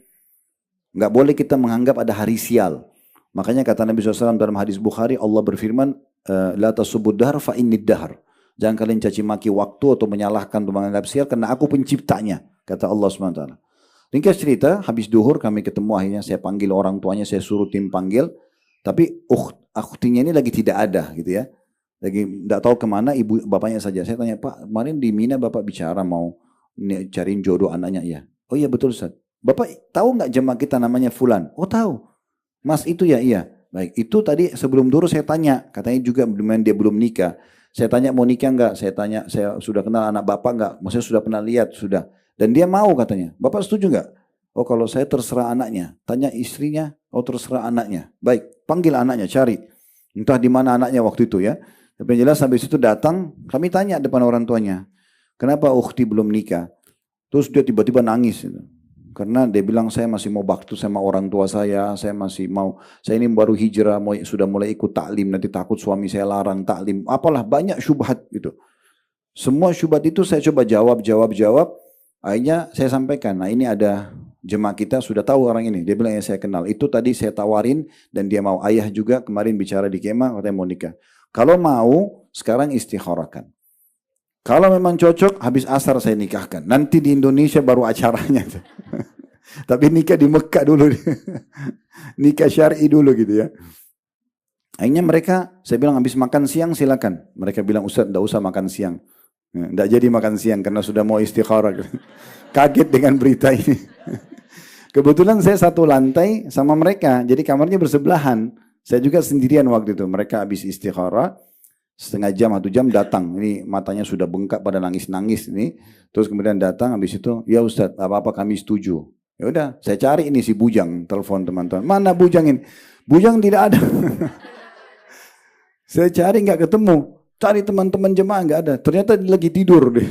Nggak boleh kita menganggap ada hari sial. Makanya kata Nabi SAW dalam hadis Bukhari, Allah berfirman, La tasubud dahar fa innid dahar. Jangan kalian caci maki waktu atau menyalahkan atau menganggap sial, karena aku penciptanya, kata Allah SWT. Ringkas cerita, habis duhur kami ketemu, akhirnya saya panggil orang tuanya, saya suruh tim panggil. Tapi akhtinya ini lagi tidak ada gitu ya. Lagi tidak tahu kemana, ibu bapaknya saja. Saya tanya, Pak, kemarin di Mina bapak bicara mau cariin jodoh anaknya. Ya. Oh iya betul Ustaz. Bapak tahu nggak jemaah kita namanya Fulan? Oh tahu. Mas itu ya, iya. Baik, itu tadi sebelum dulu saya tanya, katanya juga dia belum nikah. Saya tanya mau nikah nggak? Saya tanya, saya sudah kenal anak bapak nggak? Maksudnya sudah pernah lihat, sudah. Dan dia mau katanya. Bapak setuju nggak? Oh kalau saya terserah anaknya. Tanya istrinya, oh terserah anaknya. Baik, panggil anaknya, cari. Entah di mana anaknya waktu itu ya. Tapi yang jelas habis itu datang, kami tanya depan orang tuanya. Kenapa ukhti belum nikah? Terus dia tiba-tiba nangis. Gitu. Karena dia bilang saya masih mau bakti sama orang tua saya masih mau, saya ini baru hijrah, sudah mulai ikut taklim, nanti takut suami saya larang taklim, apalah banyak syubhat gitu. Semua syubhat itu saya coba jawab, akhirnya saya sampaikan, nah ini ada jemaah kita sudah tahu orang ini, dia bilang ya saya kenal, itu tadi saya tawarin dan dia mau, ayah juga kemarin bicara di kemah, katanya mau nikah. Kalau mau, sekarang istikharahkan. Kalau memang cocok, habis asar saya nikahkan. Nanti di Indonesia baru acaranya. Tapi nikah di Mekah dulu. Nikah syar'i dulu gitu ya. Akhirnya mereka, saya bilang habis makan siang silakan. Mereka bilang Ustaz tidak usah makan siang. Tidak jadi makan siang karena sudah mau istikharah. Kaget dengan berita ini. Kebetulan saya satu lantai sama mereka. Jadi kamarnya bersebelahan. Saya juga sendirian waktu itu. Mereka habis istikharah. Setengah jam, 1 jam datang. Ini matanya sudah bengkak pada nangis-nangis ini. Terus kemudian datang habis itu, ya Ustadz, apa-apa kami setuju. Ya udah, saya cari ini si bujang, telepon teman-teman. Mana bujang ini? Bujang tidak ada. Saya cari nggak ketemu. Cari teman-teman jemaah nggak ada. Ternyata dia lagi tidur deh.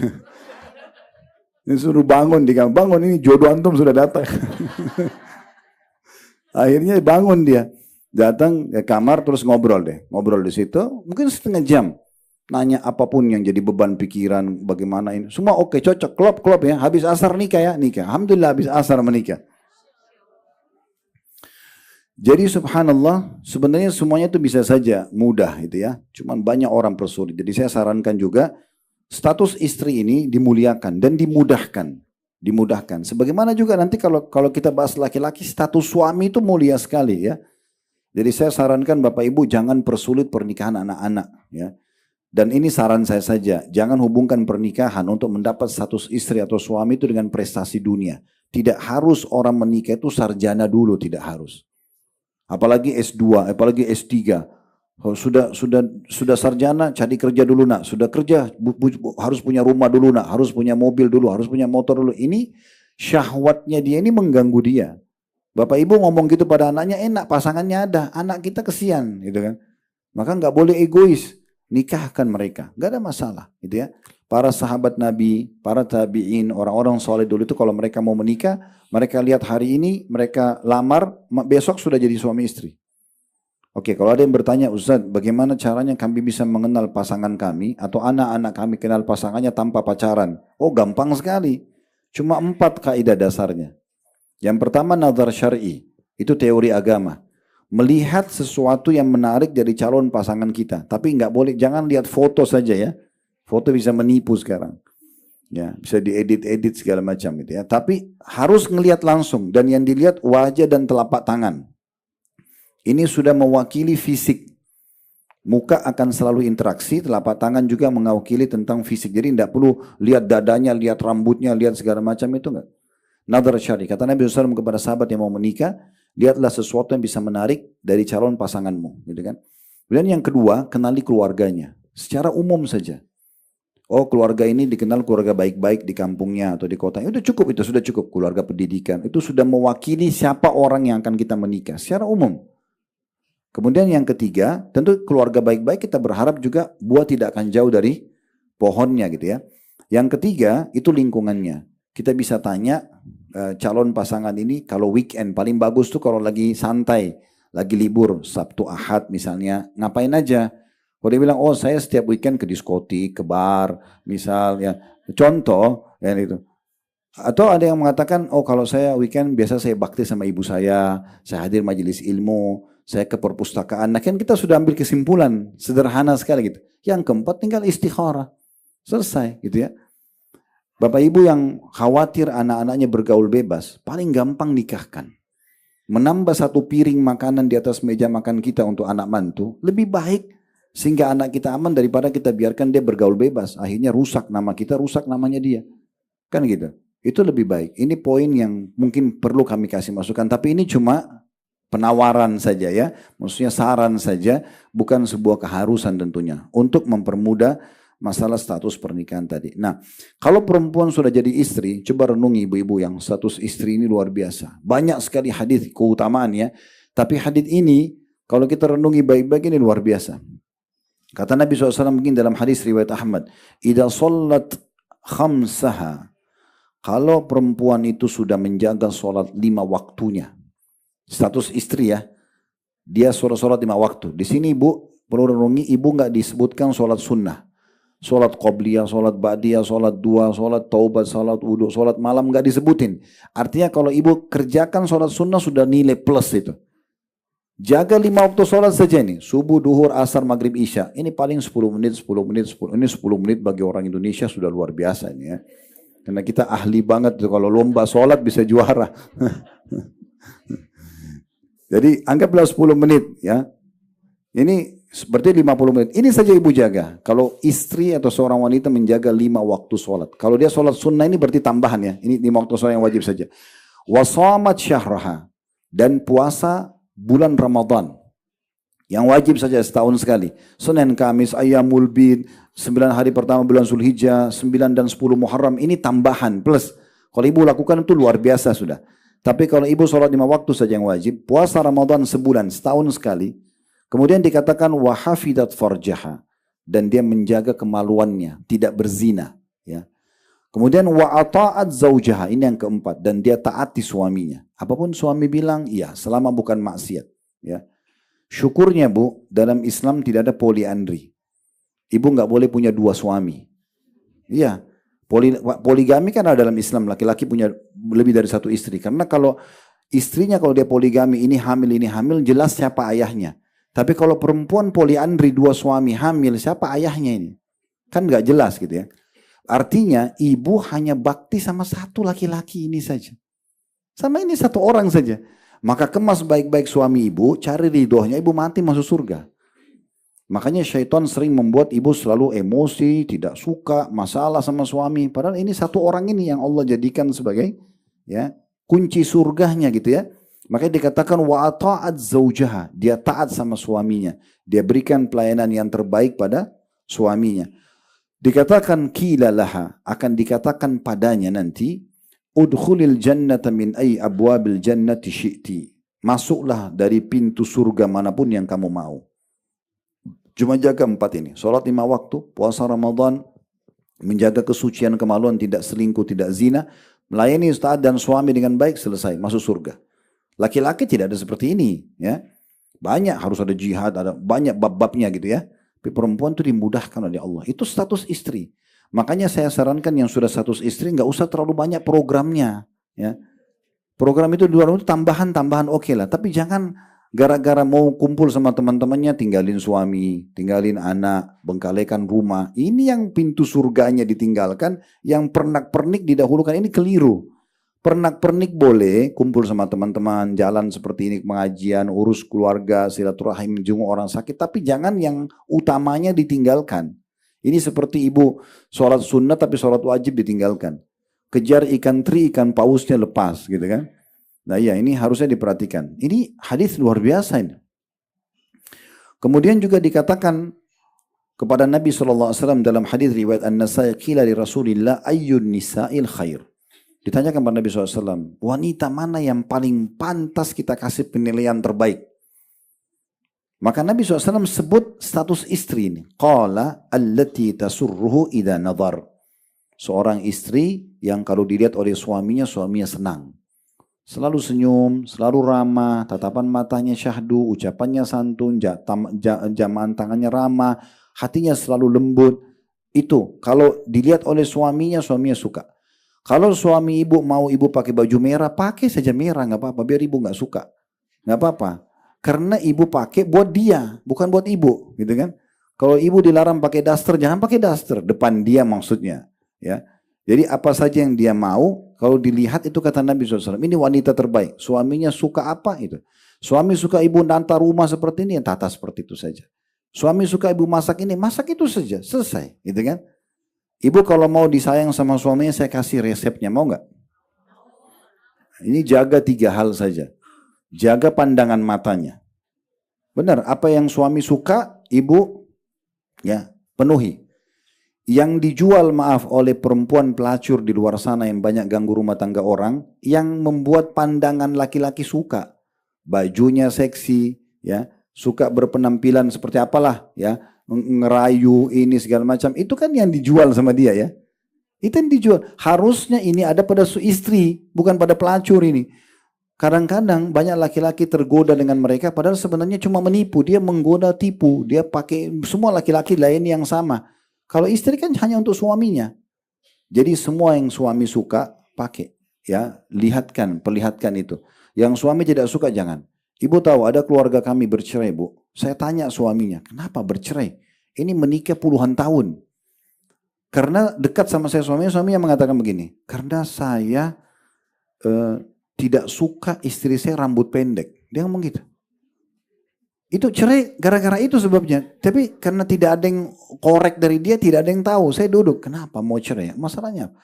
Dia suruh bangun, bangun ini jodoh antum sudah datang. Akhirnya bangun dia. Datang ke kamar terus ngobrol deh. Ngobrol di situ mungkin setengah jam. Nanya apapun yang jadi beban pikiran bagaimana ini. Semua oke, cocok, klop ya. Habis asar nikah ya, nikah. Alhamdulillah habis asar menikah. Jadi subhanallah sebenarnya semuanya itu bisa saja mudah gitu ya. Cuman banyak orang persulit. Jadi saya sarankan juga status istri ini dimuliakan dan dimudahkan. Dimudahkan. Sebagaimana juga nanti kalau kita bahas laki-laki status suami itu mulia sekali ya. Jadi saya sarankan Bapak Ibu jangan persulit pernikahan anak-anak ya. Dan ini saran saya saja, jangan hubungkan pernikahan untuk mendapat status istri atau suami itu dengan prestasi dunia. Tidak harus orang menikah itu sarjana dulu, tidak harus. Apalagi S2, apalagi S3. Sudah sarjana, cari kerja dulu nak. Sudah kerja, harus punya rumah dulu nak. Harus punya mobil dulu, harus punya motor dulu. Ini syahwatnya dia ini mengganggu dia. Bapak ibu ngomong gitu pada anaknya enak, pasangannya ada, anak kita kesian gitu kan. Maka nggak boleh egois, nikahkan mereka, nggak ada masalah gitu ya. Para sahabat Nabi, para tabi'in, orang-orang soleh dulu itu kalau mereka mau menikah, mereka lihat hari ini, mereka lamar, besok sudah jadi suami istri. Oke, kalau ada yang bertanya, Ustaz, bagaimana caranya kami bisa mengenal pasangan kami, atau anak-anak kami kenal pasangannya tanpa pacaran? Oh gampang sekali, cuma 4 kaidah dasarnya. Yang pertama nazar syar'i, itu teori agama. Melihat sesuatu yang menarik dari calon pasangan kita. Tapi nggak boleh, jangan lihat foto saja ya. Foto bisa menipu sekarang. Ya, bisa diedit-edit segala macam gitu ya. Tapi harus ngelihat langsung dan yang dilihat wajah dan telapak tangan. Ini sudah mewakili fisik. Muka akan selalu interaksi, telapak tangan juga mewakili tentang fisik. Jadi tidak perlu lihat dadanya, lihat rambutnya, lihat segala macam itu enggak. Nadhar syari. Kata Nabi SAW kepada sahabat yang mau menikah, lihatlah sesuatu yang bisa menarik dari calon pasanganmu. Gitu kan? Kemudian yang kedua, kenali keluarganya. Secara umum saja. Oh keluarga ini dikenal keluarga baik-baik di kampungnya atau di kota. Itu cukup, itu sudah cukup. Keluarga pendidikan. Itu sudah mewakili siapa orang yang akan kita menikah. Secara umum. Kemudian yang ketiga, tentu keluarga baik-baik kita berharap juga buah tidak akan jauh dari pohonnya gitu ya. Yang ketiga, itu lingkungannya. Kita bisa tanya calon pasangan ini kalau weekend paling bagus tuh kalau lagi santai, lagi libur, Sabtu Ahad misalnya, ngapain aja. Kalau dia bilang, oh saya setiap weekend ke diskotik, ke bar, misal ya, contoh ya itu. Atau ada yang mengatakan, oh kalau saya weekend biasa saya bakti sama ibu saya hadir majelis ilmu, saya ke perpustakaan. Nah kan kita sudah ambil kesimpulan, sederhana sekali gitu. Yang keempat tinggal istikharah, selesai gitu ya. Bapak ibu yang khawatir anak-anaknya bergaul bebas, paling gampang nikahkan. Menambah 1 piring makanan di atas meja makan kita untuk anak mantu, lebih baik sehingga anak kita aman daripada kita biarkan dia bergaul bebas. Akhirnya rusak nama kita, rusak namanya dia. Kan gitu. Itu lebih baik. Ini poin yang mungkin perlu kami kasih masukan. Tapi ini cuma penawaran saja ya. Maksudnya saran saja. Bukan sebuah keharusan tentunya. Untuk mempermudah masalah status pernikahan tadi. Nah, kalau perempuan sudah jadi istri, coba renungi ibu-ibu yang status istri ini luar biasa. Banyak sekali hadis keutamaan ya. Tapi hadis ini, kalau kita renungi baik-baik ini luar biasa. Kata Nabi SAW mungkin dalam hadis riwayat Ahmad. Idza shollat khamsaha. Kalau perempuan itu sudah menjaga sholat 5 waktunya, status istri ya, dia sholat 5 waktu. Di sini ibu perlu renungi, ibu nggak disebutkan sholat sunnah, sholat qobliyah, sholat ba'diyah, sholat dua, sholat taubat, sholat wudhu, sholat malam nggak disebutin. Artinya kalau ibu kerjakan sholat sunnah sudah nilai plus itu. Jaga 5 waktu sholat saja nih, subuh, duhur, asar, maghrib, isya. Ini paling 10 menit, 10 menit, 10. Ini 10 menit bagi orang Indonesia sudah luar biasa ini ya. Karena kita ahli banget tuh, kalau lomba sholat bisa juara. Jadi anggaplah 10 menit ya. Ini seperti 50 menit. Ini saja ibu jaga. Kalau istri atau seorang wanita menjaga 5 waktu sholat. Kalau dia sholat sunnah ini berarti tambahan ya. Ini 5 waktu sholat yang wajib saja. Wasamat syahraha. Dan puasa bulan Ramadan. Yang wajib saja setahun sekali. Senin, Kamis, Ayyamul Bid, 9 hari pertama bulan Zulhijjah, 9 dan 10 Muharram, ini tambahan plus. Kalau ibu lakukan itu luar biasa sudah. Tapi kalau ibu sholat 5 waktu saja yang wajib, puasa Ramadan sebulan, setahun sekali, kemudian dikatakan wahafidat farjaha, dan dia menjaga kemaluannya, tidak berzina. Ya. Kemudian wa'ata'at zaujaha, ini yang keempat, dan dia taati suaminya. Apapun suami bilang, iya, selama bukan maksiat. Ya. Syukurnya bu, dalam Islam tidak ada poliandri. Ibu nggak boleh punya 2 suami. Iya, poligami kan ada dalam Islam, laki-laki punya lebih dari 1 istri. Karena kalau istrinya kalau dia poligami, ini hamil, jelas siapa ayahnya. Tapi kalau perempuan poliandri 2 suami hamil, siapa ayahnya ini? Kan nggak jelas gitu ya. Artinya ibu hanya bakti sama 1 laki-laki ini saja. Sama ini 1 orang saja. Maka kemas baik-baik suami ibu, cari ridhonya, ibu mati masuk surga. Makanya syaitan sering membuat ibu selalu emosi, tidak suka, masalah sama suami. Padahal ini 1 orang ini yang Allah jadikan sebagai ya kunci surganya gitu ya. Makanya dikatakan wa'ata'at zaujaha, dia taat sama suaminya. Dia berikan pelayanan yang terbaik pada suaminya. Dikatakan qila laha, akan dikatakan padanya nanti, udkhulil jannata min ay abwabil jannati syi'ti. Masuklah dari pintu surga manapun yang kamu mau. Cuma jaga 4 ini. Salat 5 waktu, puasa Ramadan, menjaga kesucian kemaluan, tidak selingkuh, tidak zina, melayani ustaz dan suami dengan baik, selesai, masuk surga. Laki-laki tidak ada seperti ini, ya. Banyak harus ada jihad, ada banyak bab-babnya gitu ya. Tapi perempuan itu dimudahkan oleh Allah. Itu status istri. Makanya saya sarankan yang sudah status istri nggak usah terlalu banyak programnya, ya. Program itu di luar itu tambahan oke lah, tapi jangan gara-gara mau kumpul sama teman-temannya tinggalin suami, tinggalin anak, bengkalekan rumah. Ini yang pintu surganya ditinggalkan, yang pernak-pernik didahulukan, ini keliru. Pernak-pernik boleh kumpul sama teman-teman, jalan seperti ini, pengajian, urus keluarga, silaturahim, jenguk orang sakit, tapi jangan yang utamanya ditinggalkan. Ini seperti ibu sholat sunnah tapi sholat wajib ditinggalkan. Kejar ikan teri, ikan pausnya lepas gitu kan. Nah iya, ini harusnya diperhatikan. Ini hadis luar biasa ini. Kemudian juga dikatakan kepada Nabi SAW dalam hadis riwayat An-Nasai, qila li Rasulillah ayyun nisa'il khair. Ditanyakan kepada Nabi SAW, wanita mana yang paling pantas kita kasih penilaian terbaik? Maka Nabi SAW sebut status istri ini. Qala allati tasurruhu idha nadhar. Seorang istri yang kalau dilihat oleh suaminya senang. Selalu senyum, selalu ramah, tatapan matanya syahdu, ucapannya santun, jamaan tangannya ramah, hatinya selalu lembut. Itu kalau dilihat oleh suaminya suka. Kalau suami ibu mau ibu pakai baju merah, pakai saja merah, nggak apa-apa. Biar ibu nggak suka, nggak apa-apa. Karena ibu pakai buat dia, bukan buat ibu, gitu kan? Kalau ibu dilarang pakai daster, jangan pakai daster depan dia maksudnya, ya. Jadi apa saja yang dia mau, kalau dilihat itu kata Nabi SAW, ini wanita terbaik. Suaminya suka apa itu? Suami suka ibu nantar rumah seperti ini, tata seperti itu saja. Suami suka ibu masak ini, masak itu saja, selesai, gitu kan? Ibu kalau mau disayang sama suaminya, saya kasih resepnya, mau nggak? Ini jaga 3 hal saja. Jaga pandangan matanya. Benar, apa yang suami suka, ibu ya penuhi. Yang dijual maaf oleh perempuan pelacur di luar sana yang banyak ganggu rumah tangga orang, yang membuat pandangan laki-laki suka. Bajunya seksi, ya, suka berpenampilan seperti apalah, ya, ngerayu ini segala macam, itu kan yang dijual sama dia ya. Itu yang dijual. Harusnya ini ada pada istri, bukan pada pelacur ini. Kadang-kadang banyak laki-laki tergoda dengan mereka, padahal sebenarnya cuma menipu. Dia menggoda tipu, dia pakai semua laki-laki lain yang sama. Kalau istri kan hanya untuk suaminya. Jadi semua yang suami suka, pakai. Ya, lihatkan, perlihatkan itu. Yang suami tidak suka, jangan. Ibu tahu ada keluarga kami bercerai, Bu. Saya tanya suaminya, kenapa bercerai? Ini menikah puluhan tahun. Karena dekat sama saya suaminya mengatakan begini, karena saya tidak suka istri saya rambut pendek. Dia ngomong gitu. Itu cerai gara-gara itu sebabnya. Tapi karena tidak ada yang korek dari dia, tidak ada yang tahu. Saya duduk, kenapa mau cerai? Masalahnya,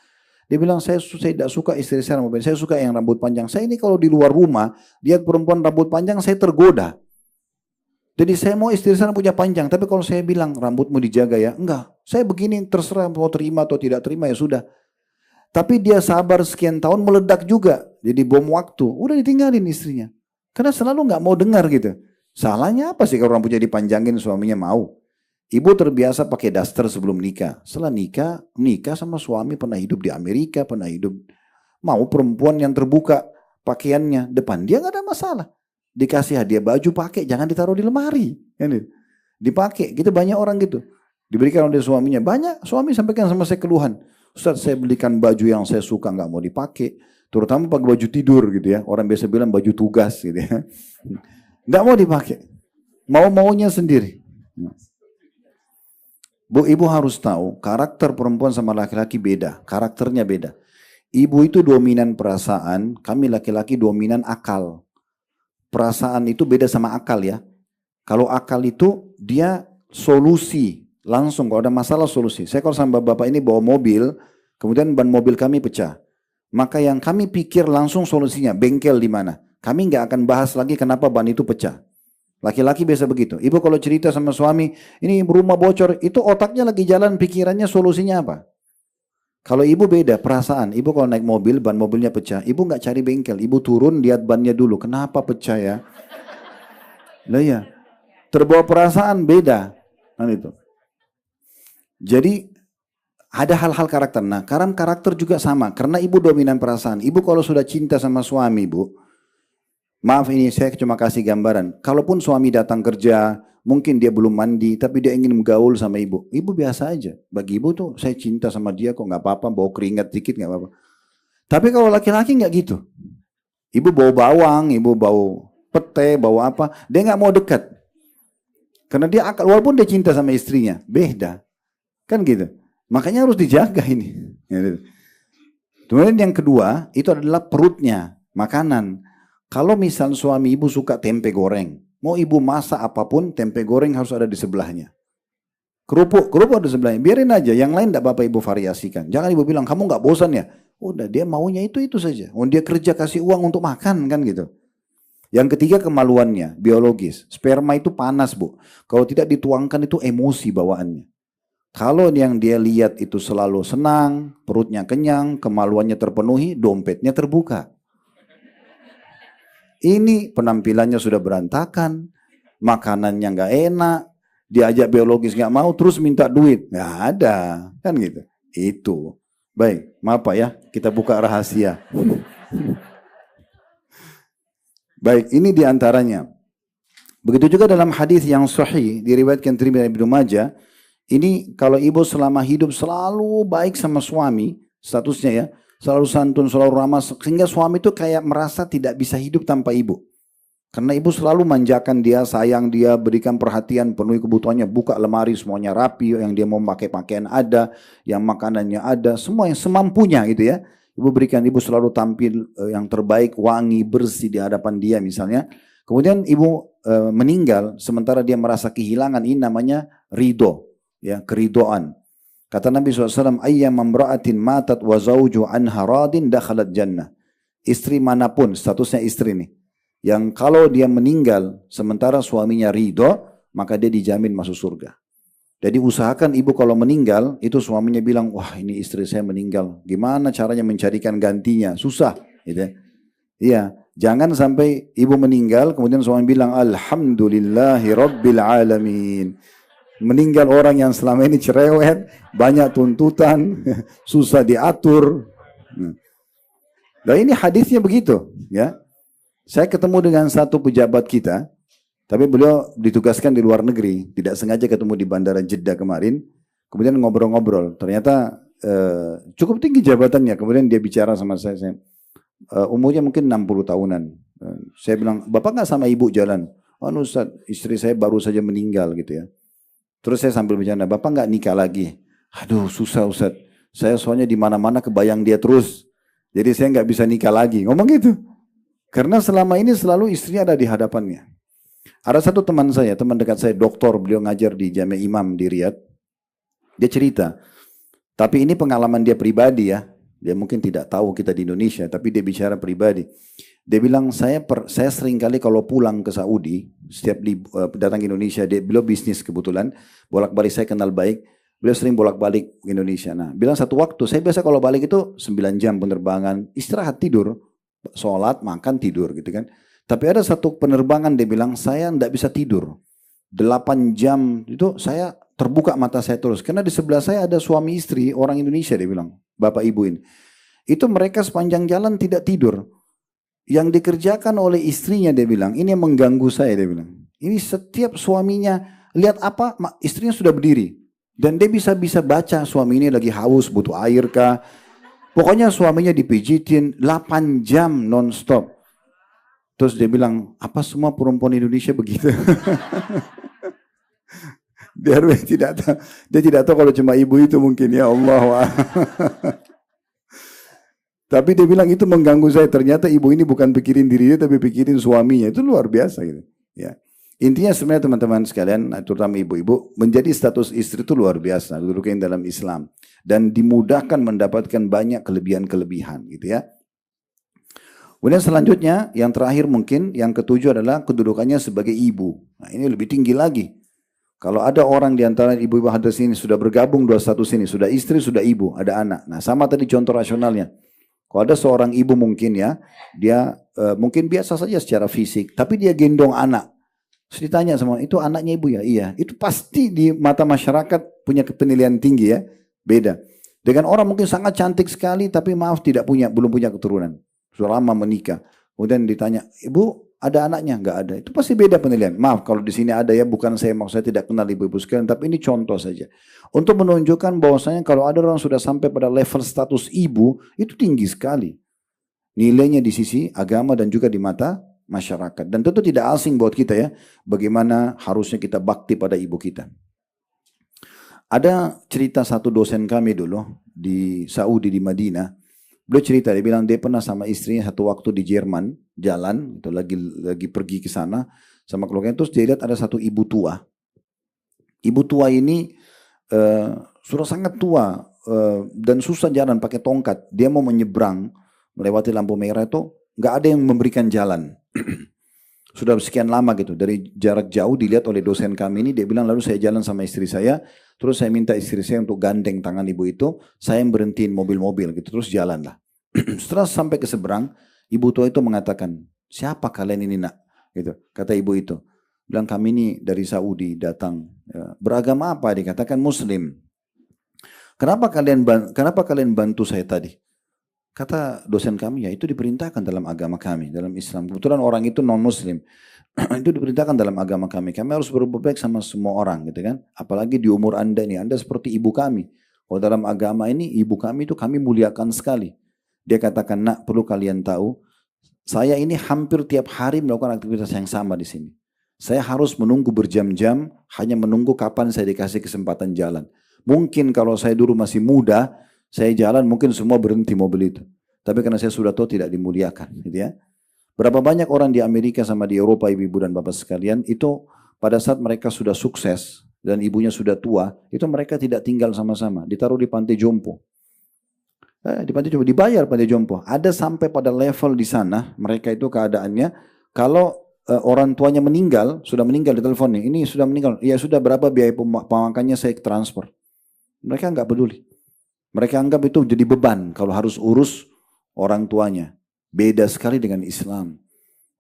dia bilang saya tidak suka istri saya rambut pendek. Saya suka yang rambut panjang. Saya ini kalau di luar rumah, lihat perempuan rambut panjang, saya tergoda. Jadi saya mau istri saya punya panjang. Tapi kalau saya bilang rambutmu dijaga ya, enggak. Saya begini terserah mau terima atau tidak terima ya sudah. Tapi dia sabar sekian tahun meledak juga. Jadi bom waktu. Udah ditinggalin istrinya. Karena selalu nggak mau dengar gitu. Salahnya apa sih kalau rambutnya dipanjangin suaminya mau? Ibu terbiasa pakai daster sebelum nikah. Setelah nikah sama suami pernah hidup di Amerika, pernah hidup. Mau perempuan yang terbuka pakaiannya depan dia nggak ada masalah. Dikasih hadiah baju pakai, jangan ditaruh di lemari. Dipakai, gitu banyak orang gitu. Diberikan oleh suaminya. Banyak suami sampaikan sama saya keluhan. Ustaz, saya belikan baju yang saya suka nggak mau dipakai, terutama pakai baju tidur gitu ya. Orang biasa bilang baju tugas gitu ya. Nggak mau dipakai, mau-maunya sendiri. Bu, ibu harus tahu karakter perempuan sama laki-laki beda, karakternya beda. Ibu itu dominan perasaan, kami laki-laki dominan akal. Perasaan itu beda sama akal ya. Kalau akal itu dia solusi. Langsung kalau ada masalah solusi. Saya kalau sama bapak ini bawa mobil, kemudian ban mobil kami pecah. Maka yang kami pikir langsung solusinya, bengkel di mana. Kami nggak akan bahas lagi kenapa ban itu pecah. Laki-laki biasa begitu. Ibu kalau cerita sama suami, ini rumah bocor, itu otaknya lagi jalan, pikirannya solusinya apa. Kalau ibu beda, perasaan. Ibu kalau naik mobil, ban mobilnya pecah, ibu nggak cari bengkel. Ibu turun, lihat bannya dulu. Kenapa pecah ya? Lah ya, terbawa perasaan beda. Kan itu. Jadi ada hal-hal karakter. Nah, karakter juga sama. Karena ibu dominan perasaan. Ibu kalau sudah cinta sama suami, Bu. Maaf ini saya cuma kasih gambaran. Kalaupun suami datang kerja, mungkin dia belum mandi, tapi dia ingin menggaul sama ibu. Ibu biasa aja. Bagi ibu tuh, saya cinta sama dia kok nggak apa-apa. Bau keringat dikit nggak apa-apa. Tapi kalau laki-laki nggak gitu. Ibu bau bawang, ibu bau pete, bau apa. Dia nggak mau dekat. Karena dia akal, walaupun dia cinta sama istrinya. Beda. Kan gitu. Makanya harus dijaga ini. Kemudian yang kedua, itu adalah perutnya, makanan. Kalau misal suami ibu suka tempe goreng, mau ibu masak apapun, tempe goreng harus ada di sebelahnya. Kerupuk ada di sebelahnya. Biarin aja, yang lain tidak apa-apa ibu variasikan. Jangan ibu bilang, kamu nggak bosan ya? Udah, dia maunya itu saja. Dia kerja kasih uang untuk makan, kan gitu. Yang ketiga kemaluannya, biologis. Sperma itu panas, Bu. Kalau tidak dituangkan itu emosi bawaannya. Kalau yang dia lihat itu selalu senang, perutnya kenyang, kemaluannya terpenuhi, dompetnya terbuka. Ini penampilannya sudah berantakan, makanannya nggak enak, diajak biologis nggak mau, terus minta duit. Nggak ada, kan gitu. Itu. Baik, maaf Pak ya, kita buka rahasia. Baik, ini diantaranya. Begitu juga dalam hadis yang sahih, diriwayatkan Tirmidzi dan Ibnu Majah. Ini kalau ibu selama hidup selalu baik sama suami, statusnya ya, selalu santun, selalu ramah, sehingga suami itu kayak merasa tidak bisa hidup tanpa ibu. Karena ibu selalu manjakan dia, sayang dia, berikan perhatian, penuhi kebutuhannya, buka lemari semuanya rapi, yang dia mau pakai pakaian ada, yang makanannya ada, semua yang semampunya gitu ya. Ibu berikan, ibu selalu tampil yang terbaik, wangi, bersih di hadapan dia misalnya. Kemudian ibu meninggal, sementara dia merasa kehilangan, ini namanya ridho. Ya, keridoan. Kata Nabi SAW, ayyam mamra'atin matat wa zawju anha radin dakhalat jannah. Istri manapun, statusnya istri nih, yang kalau dia meninggal sementara suaminya ridho, maka dia dijamin masuk surga. Jadi usahakan ibu kalau meninggal, itu suaminya bilang, wah ini istri saya meninggal, gimana caranya mencarikan gantinya, susah. Gitu ya. Iya, jangan sampai ibu meninggal, kemudian suami bilang, alhamdulillahi rabbil alamin. Meninggal orang yang selama ini cerewet, banyak tuntutan, susah diatur. Dan ini hadisnya begitu, ya. Saya ketemu dengan satu pejabat kita, tapi beliau ditugaskan di luar negeri, tidak sengaja ketemu di Bandara Jeddah kemarin, kemudian ngobrol-ngobrol. Ternyata cukup tinggi jabatannya. Kemudian dia bicara sama saya umurnya mungkin 60 tahunan. Saya bilang, bapak nggak sama ibu jalan? Oh Ustaz, istri saya baru saja meninggal gitu ya. Terus saya sambil bercanda, bapak nggak nikah lagi? Aduh susah Ustaz, saya soalnya di mana-mana kebayang dia terus, jadi saya nggak bisa nikah lagi. Ngomong gitu, karena selama ini selalu istrinya ada di hadapannya. Ada satu teman saya, teman dekat saya, doktor, beliau ngajar di Jami' Imam di Riyadh. Dia cerita, tapi ini pengalaman dia pribadi ya. Dia mungkin tidak tahu kita di Indonesia, tapi dia bicara pribadi. Dia bilang, saya sering kali kalau pulang ke Saudi, setiap datang ke Indonesia, beliau bisnis kebetulan, bolak-balik saya kenal baik, beliau sering bolak-balik ke Indonesia. Nah, bilang satu waktu, saya biasa kalau balik itu 9 jam penerbangan, istirahat tidur, sholat, makan, tidur gitu kan. Tapi ada satu penerbangan dia bilang, saya tidak bisa tidur. 8 jam itu saya terbuka mata saya terus. Karena di sebelah saya ada suami istri, orang Indonesia dia bilang, bapak ibu ini. Itu mereka sepanjang jalan tidak tidur. Yang dikerjakan oleh istrinya dia bilang, ini yang mengganggu saya dia bilang. Ini setiap suaminya, lihat apa, istrinya sudah berdiri. Dan dia bisa baca suami ini lagi haus, butuh air kah. Pokoknya suaminya dipijitin 8 jam non-stop. Terus dia bilang, apa semua perempuan Indonesia begitu? Dia tidak tahu kalau cuma ibu itu mungkin, ya Allah. Tapi dia bilang itu mengganggu saya. Ternyata ibu ini bukan pikirin diri dia, tapi pikirin suaminya. Itu luar biasa gitu. Ya. Intinya sebenarnya teman-teman sekalian, terutama ibu-ibu, menjadi status istri itu luar biasa. Kedudukan dalam Islam. Dan dimudahkan mendapatkan banyak kelebihan-kelebihan gitu ya. Kemudian selanjutnya, yang terakhir mungkin, yang ketujuh adalah kedudukannya sebagai ibu. Nah ini lebih tinggi lagi. Kalau ada orang di antara ibu-ibu hadis ini sudah bergabung dua status ini, sudah istri, sudah ibu, ada anak. Nah sama tadi contoh rasionalnya. Kalau ada seorang ibu mungkin ya, dia mungkin biasa saja secara fisik, tapi dia gendong anak. Terus ditanya sama, itu anaknya ibu ya? Iya. Itu pasti di mata masyarakat punya penilaian tinggi ya, beda. Dengan orang mungkin sangat cantik sekali, tapi maaf belum punya keturunan. Sudah lama menikah. Kemudian ditanya, ibu ada anaknya? Enggak ada. Itu pasti beda penilaian. Maaf kalau di sini ada ya, bukan saya maksud saya tidak kenal ibu-ibu sekalian, tapi ini contoh saja. Untuk menunjukkan bahwasanya kalau ada orang sudah sampai pada level status ibu, itu tinggi sekali. Nilainya di sisi agama dan juga di mata masyarakat. Dan tentu tidak asing buat kita ya, bagaimana harusnya kita bakti pada ibu kita. Ada cerita satu dosen kami dulu di Saudi di Madinah. Beliau cerita, dia bilang dia pernah sama istrinya satu waktu di Jerman, jalan, itu lagi pergi ke sana sama keluarganya. Terus dia lihat ada satu ibu tua. Ibu tua ini sudah sangat tua dan susah jalan pakai tongkat. Dia mau menyeberang melewati lampu merah itu, nggak ada yang memberikan jalan. Sudah sekian lama gitu, dari jarak jauh dilihat oleh dosen kami ini, dia bilang lalu saya jalan sama istri saya, terus saya minta istri saya untuk gandeng tangan ibu itu, saya yang berhentiin mobil-mobil gitu, terus jalan lah. Setelah sampai ke seberang, ibu tua itu mengatakan, siapa kalian ini nak? Gitu, kata ibu itu. Bilang kami ini dari Saudi datang. Ya, beragama apa? Dikatakan Muslim. Kenapa kalian bantu saya tadi? Kata dosen kami, ya itu diperintahkan dalam agama kami, dalam Islam. Kebetulan orang itu non-Muslim. Itu diperintahkan dalam agama kami. Kami harus berbuat baik sama semua orang, gitu kan? Apalagi di umur Anda ini, Anda seperti ibu kami. Kalau dalam agama ini, ibu kami itu kami muliakan sekali. Dia katakan, nak perlu kalian tahu, saya ini hampir tiap hari melakukan aktivitas yang sama di sini. Saya harus menunggu berjam-jam, hanya menunggu kapan saya dikasih kesempatan jalan. Mungkin kalau saya dulu masih muda, saya jalan mungkin semua berhenti mobil itu. Tapi karena saya sudah tahu tidak dimuliakan. Gitu ya. Berapa banyak orang di Amerika sama di Eropa, ibu-ibu dan bapak sekalian, itu pada saat mereka sudah sukses, dan ibunya sudah tua, itu mereka tidak tinggal sama-sama, ditaruh di panti jompo. Di panti jompo, dibayar panti jompo. Ada sampai pada level di sana, mereka itu keadaannya, kalau orang tuanya meninggal, sudah meninggal di telepon nih, ini sudah meninggal, ya sudah berapa biaya pemakamannya saya transfer. Mereka nggak peduli. Mereka anggap itu jadi beban kalau harus urus orang tuanya. Beda sekali dengan Islam.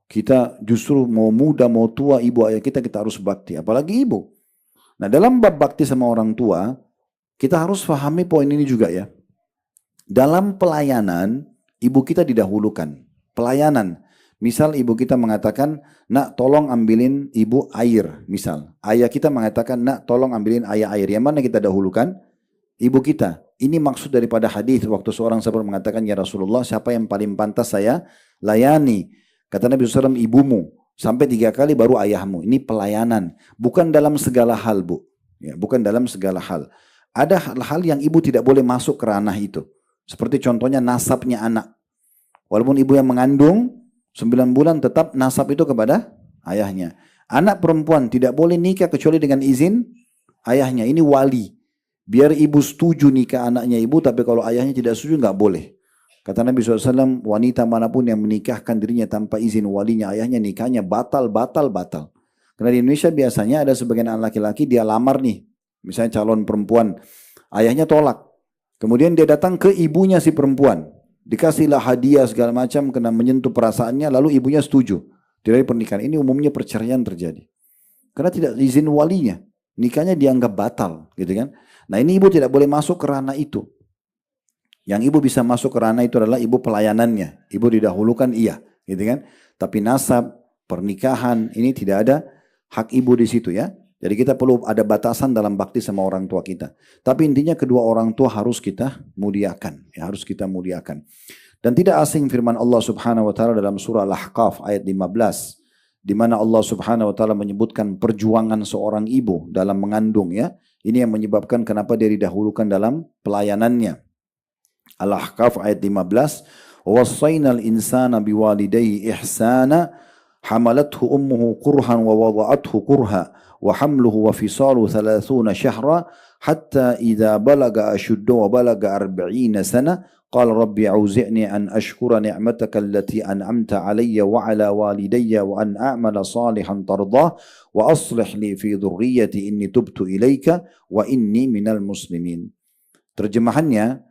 Kita justru mau muda, mau tua, ibu ayah kita harus bakti. Apalagi ibu. Nah dalam bab bakti sama orang tua, kita harus pahami poin ini juga ya. Dalam pelayanan, ibu kita didahulukan. Pelayanan. Misal ibu kita mengatakan, nak tolong ambilin ibu air. Misal, ayah kita mengatakan, nak tolong ambilin ayah air. Yang mana kita dahulukan? Ibu kita. Ini maksud daripada hadis waktu seorang sahabat mengatakan, ya Rasulullah, siapa yang paling pantas saya layani? Kata Nabi SAW, ibumu. Sampai 3 kali baru ayahmu. Ini pelayanan. Bukan dalam segala hal, Bu. Ya, bukan dalam segala hal. Ada hal-hal yang ibu tidak boleh masuk ke ranah itu. Seperti contohnya nasabnya anak. Walaupun ibu yang mengandung 9 bulan tetap nasab itu kepada ayahnya. Anak perempuan tidak boleh nikah kecuali dengan izin ayahnya. Ini wali. Biar ibu setuju nikah anaknya ibu, tapi kalau ayahnya tidak setuju nggak boleh. Kata Nabi SAW, wanita manapun yang menikahkan dirinya tanpa izin walinya ayahnya, nikahnya batal. Karena di Indonesia biasanya ada sebagian anak laki-laki dia lamar nih. Misalnya calon perempuan, ayahnya tolak. Kemudian dia datang ke ibunya si perempuan. Dikasihlah hadiah segala macam kena menyentuh perasaannya, lalu ibunya setuju. Dari pernikahan ini umumnya perceraian terjadi. Karena tidak izin walinya. Nikahnya dianggap batal, gitu kan. Nah ini ibu tidak boleh masuk ke ranah itu. Yang ibu bisa masuk ke ranah itu adalah ibu pelayanannya. Ibu didahulukan iya, gitu kan. Tapi nasab, pernikahan, ini tidak ada hak ibu di situ ya. Jadi kita perlu ada batasan dalam bakti sama orang tua kita. Tapi intinya kedua orang tua harus kita muliakan. Ya, harus kita muliakan. Dan tidak asing firman Allah Subhanahu wa taala dalam surah Al-Ahqaf ayat 15 di mana Allah Subhanahu wa taala menyebutkan perjuangan seorang ibu dalam mengandung ya. Ini yang menyebabkan kenapa dia didahulukan dalam pelayanannya. Al-Ahqaf ayat 15, "Wassaynal insana biwalidayhi ihsana, hamalathu ummuhu kurhan wa wada'athu kurha." وحمله وفصاله 30 شهرا حتى إذا بلغ أشده وبلغ 40 سنة قال ربي أوزعني أن أشكر نعمتك التي أنعمت علي وعلى والدي وأن أعمل صالحا ترضاه وأصلح لي في ذريتي إني تبت إليك وإني من المسلمين. Terjemahannya,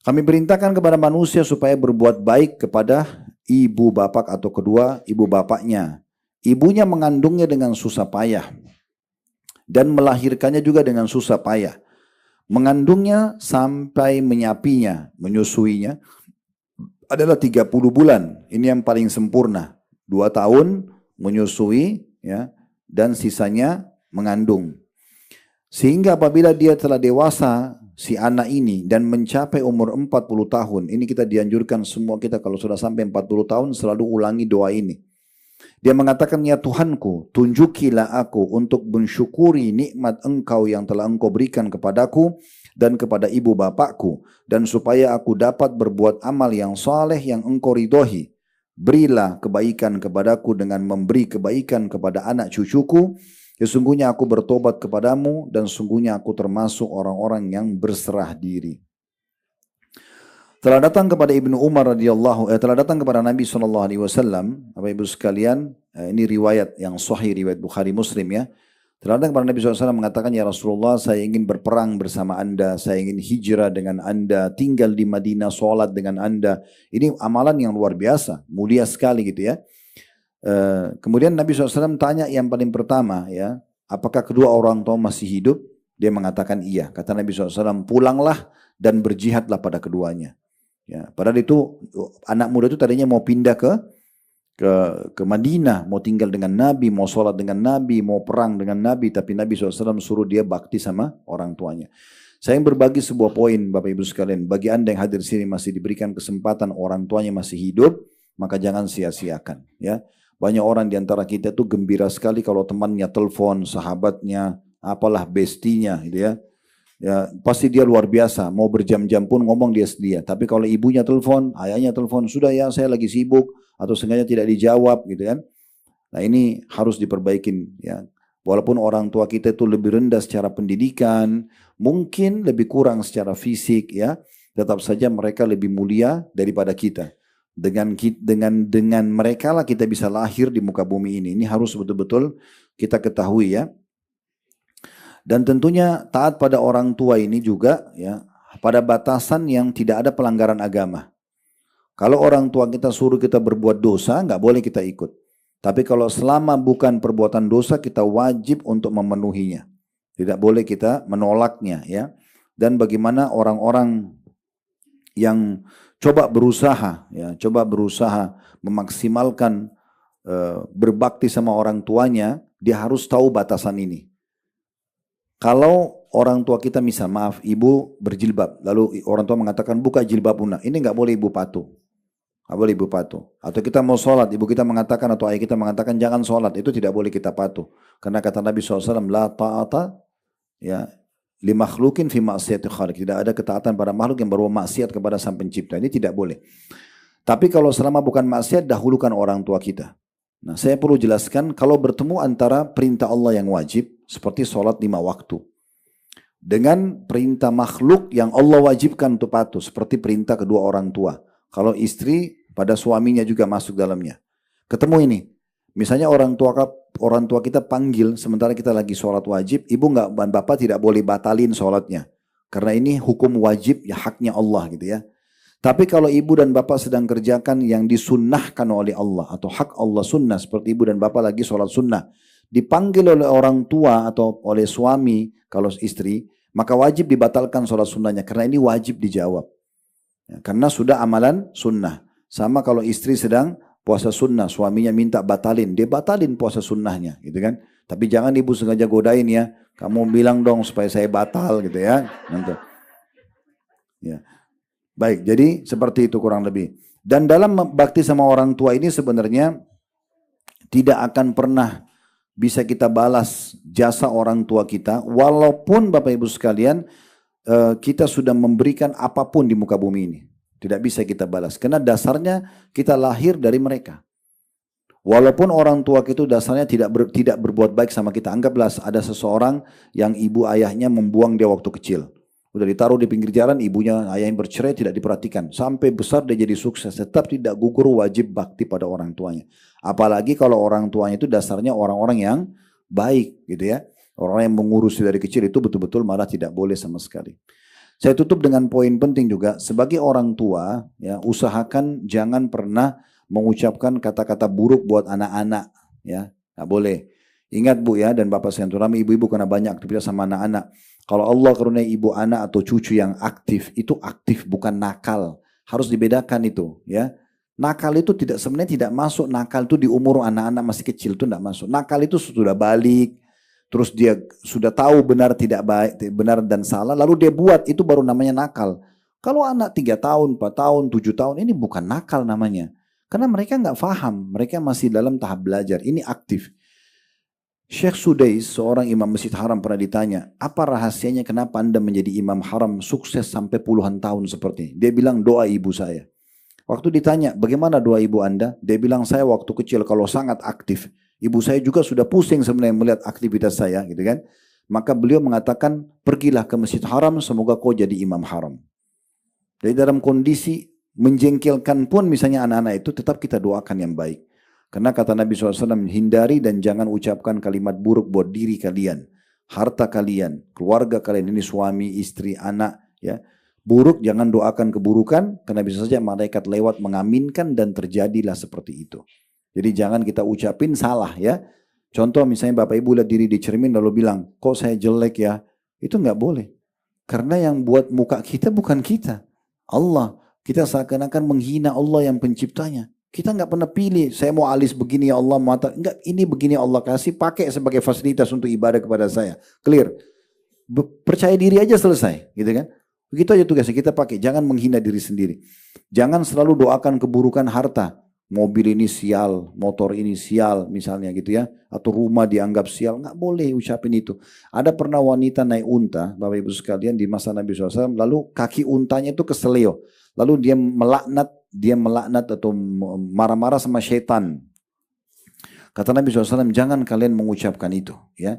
kami perintahkan kepada manusia supaya berbuat baik kepada ibu bapak atau kedua ibu bapaknya. Ibunya mengandungnya dengan susah payah dan melahirkannya juga dengan susah payah. Mengandungnya sampai menyapinya, menyusuinya adalah 30 bulan. Ini yang paling sempurna. 2 tahun menyusui ya, dan sisanya mengandung. Sehingga apabila dia telah dewasa si anak ini dan mencapai umur 40 tahun, ini kita dianjurkan semua kita kalau sudah sampai 40 tahun selalu ulangi doa ini. Dia mengatakan, ya Tuhanku, tunjukilah aku untuk mensyukuri nikmat Engkau yang telah Engkau berikan kepadaku dan kepada ibu bapakku, dan supaya aku dapat berbuat amal yang saleh yang Engkau ridhoi. Berilah kebaikan kepadaku dengan memberi kebaikan kepada anak cucuku. Sesungguhnya aku bertobat kepadamu dan sungguhnya aku termasuk orang-orang yang berserah diri. Telah datang kepada Ibnu Umar telah datang kepada Nabi SAW, Bapak Ibu sekalian, ini riwayat yang sahih, riwayat Bukhari Muslim ya. Telah datang kepada Nabi SAW mengatakan, ya Rasulullah, saya ingin berperang bersama anda, saya ingin hijrah dengan anda, tinggal di Madinah, sholat dengan anda. Ini amalan yang luar biasa, mulia sekali gitu ya. Kemudian Nabi SAW tanya yang paling pertama ya, apakah kedua orang tua masih hidup? Dia mengatakan iya. Kata Nabi SAW, pulanglah dan berjihadlah pada keduanya. Ya, padahal itu anak muda itu tadinya mau pindah ke Madinah, mau tinggal dengan Nabi, mau sholat dengan Nabi, mau perang dengan Nabi, tapi Nabi SAW suruh dia bakti sama orang tuanya. Saya yang berbagi sebuah poin Bapak Ibu sekalian, bagi anda yang hadir sini masih diberikan kesempatan orang tuanya masih hidup, maka jangan sia-siakan. Ya, banyak orang di antara kita tuh gembira sekali kalau temannya telepon, sahabatnya, apalah bestinya, gitu ya. Ya, pasti dia luar biasa, mau berjam-jam pun ngomong dia sedia. Tapi kalau ibunya telepon, ayahnya telepon, sudah ya saya lagi sibuk, atau sengaja tidak dijawab gitu kan. Nah ini harus diperbaikin ya. Walaupun orang tua kita itu lebih rendah secara pendidikan, mungkin lebih kurang secara fisik ya, tetap saja mereka lebih mulia daripada kita. Dengan mereka lah kita bisa lahir di muka bumi ini. Ini harus betul-betul kita ketahui ya. Dan tentunya taat pada orang tua ini juga ya pada batasan yang tidak ada pelanggaran agama. Kalau orang tua kita suruh kita berbuat dosa, nggak boleh kita ikut. Tapi kalau selama bukan perbuatan dosa, kita wajib untuk memenuhinya. Tidak boleh kita menolaknya ya. Dan bagaimana orang-orang yang coba berusaha memaksimalkan berbakti sama orang tuanya, dia harus tahu batasan ini. Kalau orang tua kita misal, maaf, ibu berjilbab, lalu orang tua mengatakan buka jilbab una, ini nggak boleh ibu patuh. Nggak boleh ibu patuh. Atau kita mau sholat, ibu kita mengatakan atau ayah kita mengatakan jangan sholat, itu tidak boleh kita patuh. Karena kata Nabi SAW, la ta'ata ya, li makhlukin fi ma'siyati khaliq. Tidak ada ketaatan pada makhluk yang berbuat maksiat kepada sang pencipta. Ini tidak boleh. Tapi kalau selama bukan maksiat, dahulukan orang tua kita. Nah, saya perlu jelaskan kalau bertemu antara perintah Allah yang wajib, seperti sholat 5 waktu, dengan perintah makhluk yang Allah wajibkan untuk patuh, seperti perintah kedua orang tua. Kalau istri pada suaminya juga masuk dalamnya. Ketemu ini, misalnya orang tua kita panggil sementara kita lagi sholat wajib, ibu dan bapak tidak boleh batalin sholatnya. Karena ini hukum wajib, ya haknya Allah gitu ya. Tapi kalau ibu dan bapak sedang kerjakan yang disunnahkan oleh Allah atau hak Allah sunnah, seperti ibu dan bapak lagi sholat sunnah, dipanggil oleh orang tua atau oleh suami kalau istri, maka wajib dibatalkan sholat sunnahnya karena ini wajib dijawab. Ya, karena sudah amalan sunnah. Sama kalau istri sedang puasa sunnah, suaminya minta batalin, dia batalin puasa sunnahnya, gitu kan? Tapi jangan ibu sengaja godain ya, kamu bilang dong supaya saya batal, gitu ya. Nanti. Ya. Baik, jadi seperti itu kurang lebih. Dan dalam bakti sama orang tua ini sebenarnya tidak akan pernah bisa kita balas jasa orang tua kita, walaupun Bapak Ibu sekalian kita sudah memberikan apapun di muka bumi ini. Tidak bisa kita balas, karena dasarnya kita lahir dari mereka. Walaupun orang tua kita dasarnya tidak berbuat baik sama kita. Anggaplah ada seseorang yang ibu ayahnya membuang dia waktu kecil. Udah ditaruh di pinggir jalan, ibunya ayahnya bercerai, tidak diperhatikan. Sampai besar dia jadi sukses, tetap tidak gugur wajib bakti pada orang tuanya. Apalagi kalau orang tuanya itu dasarnya orang-orang yang baik gitu ya. Orang yang mengurus dari kecil itu betul-betul malah tidak boleh sama sekali. Saya tutup dengan poin penting juga, sebagai orang tua ya, usahakan jangan pernah mengucapkan kata-kata buruk buat anak-anak ya, nggak boleh. Ingat Bu ya, dan Bapak sekalian, terutama ibu-ibu karena banyak aktivitas sama anak-anak. Kalau Allah karuniai ibu anak atau cucu yang aktif, itu aktif bukan nakal. Harus dibedakan itu ya. Nakal itu sebenarnya tidak masuk, nakal itu di umur anak-anak masih kecil itu tidak masuk. Nakal itu sudah balik, terus dia sudah tahu benar tidak baik, benar dan salah, lalu dia buat, itu baru namanya nakal. Kalau anak 3 tahun, 4 tahun, 7 tahun, ini bukan nakal namanya. Karena mereka nggak paham, mereka masih dalam tahap belajar, ini aktif. Syekh Sudais, seorang imam Masjid Haram pernah ditanya, apa rahasianya kenapa Anda menjadi imam haram sukses sampai puluhan tahun seperti ini? Dia bilang doa ibu saya. Waktu ditanya, bagaimana doa ibu Anda? Dia bilang, saya waktu kecil kalau sangat aktif, ibu saya juga sudah pusing sebenarnya melihat aktivitas saya, gitu kan? Maka beliau mengatakan, pergilah ke Masjid Haram, semoga kau jadi imam haram. Jadi dalam kondisi menjengkelkan pun misalnya anak-anak itu tetap kita doakan yang baik. Karena kata Nabi SAW, hindari dan jangan ucapkan kalimat buruk buat diri kalian, harta kalian, keluarga kalian, ini suami, istri, anak. Ya, buruk jangan doakan keburukan, karena bisa saja malaikat lewat mengaminkan dan terjadilah seperti itu. Jadi jangan kita ucapin salah ya. Contoh misalnya Bapak Ibu lihat diri di cermin lalu bilang, kok saya jelek ya? Itu nggak boleh. Karena yang buat muka kita bukan kita, Allah. Kita seakan-akan menghina Allah yang penciptanya. Kita nggak pernah pilih, saya mau alis begini ya Allah, mata enggak, ini begini Allah kasih, pakai sebagai fasilitas untuk ibadah kepada saya. Clear. Percaya diri aja selesai, gitu kan? Begitu aja tugasnya kita pakai, jangan menghina diri sendiri. Jangan selalu doakan keburukan harta. Mobil ini sial, motor ini sial misalnya gitu ya, atau rumah dianggap sial, nggak boleh ucapin itu. Ada pernah wanita naik unta, Bapak Ibu sekalian, di masa Nabi SAW, lalu kaki untanya itu keseleo, lalu dia melaknat atau marah-marah sama syaitan. Kata Nabi SAW, jangan kalian mengucapkan itu. Ya,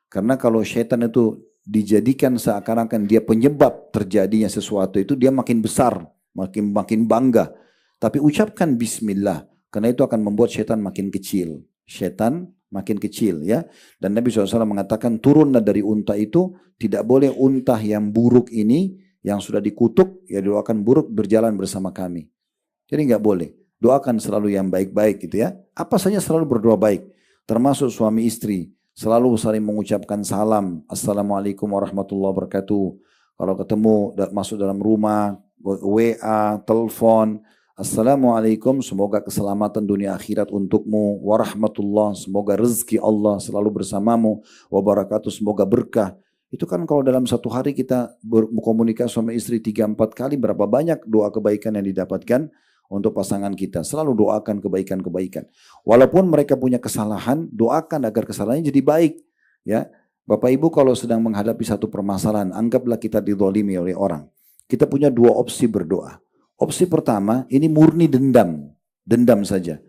karena kalau syaitan itu dijadikan seakan-akan dia penyebab terjadinya sesuatu itu, dia makin besar, makin bangga. Tapi ucapkan Bismillah, karena itu akan membuat syaitan makin kecil. Syaitan makin kecil, ya. Dan Nabi SAW mengatakan, turunlah dari unta itu, tidak boleh unta yang buruk ini, yang sudah dikutuk, ya doakan buruk berjalan bersama kami. Jadi nggak boleh. Doakan selalu yang baik-baik gitu ya. Apa saja selalu berdoa baik. Termasuk suami istri. Selalu saling mengucapkan salam. Assalamualaikum warahmatullahi wabarakatuh. Kalau ketemu masuk dalam rumah, WA, telepon. Assalamualaikum, semoga keselamatan dunia akhirat untukmu. Warahmatullah, semoga rezeki Allah selalu bersamamu. Wabarakatuh, semoga berkah. Itu kan kalau dalam satu hari kita berkomunikasi sama istri 3-4 kali, berapa banyak doa kebaikan yang didapatkan untuk pasangan kita. Selalu doakan kebaikan-kebaikan. Walaupun mereka punya kesalahan, doakan agar kesalahannya jadi baik. Ya, Bapak Ibu kalau sedang menghadapi satu permasalahan, anggaplah kita dizalimi oleh orang. Kita punya dua opsi berdoa. Opsi pertama, ini murni dendam. Dendam saja.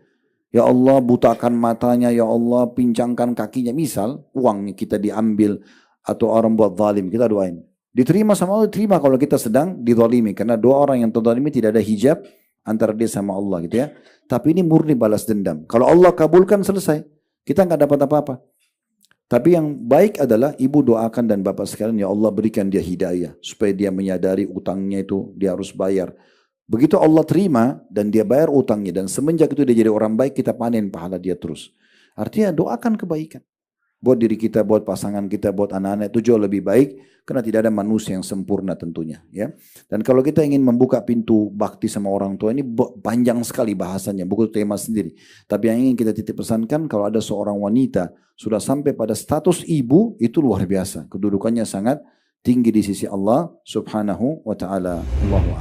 Ya Allah, butakan matanya, ya Allah, pincangkan kakinya. Misal, uangnya kita diambil, atau orang buat zalim, kita doain. Diterima sama Allah, terima kalau kita sedang dizalimi. Karena dua orang yang terzalimi tidak ada hijab antara dia sama Allah gitu ya. Tapi ini murni balas dendam. Kalau Allah kabulkan selesai. Kita nggak dapat apa-apa. Tapi yang baik adalah ibu doakan dan bapak sekalian, ya Allah berikan dia hidayah. Supaya dia menyadari utangnya itu dia harus bayar. Begitu Allah terima dan dia bayar utangnya. Dan semenjak itu dia jadi orang baik, kita panen pahala dia terus. Artinya doakan kebaikan. Buat diri kita, buat pasangan kita, buat anak-anak itu jauh lebih baik. Karena tidak ada manusia yang sempurna tentunya. Ya. Dan kalau kita ingin membuka pintu bakti sama orang tua, ini panjang sekali bahasanya, buku tema sendiri. Tapi yang ingin kita titip pesankan, kalau ada seorang wanita sudah sampai pada status ibu, itu luar biasa. Kedudukannya sangat tinggi di sisi Allah subhanahu wa ta'ala. Allahu a'lam.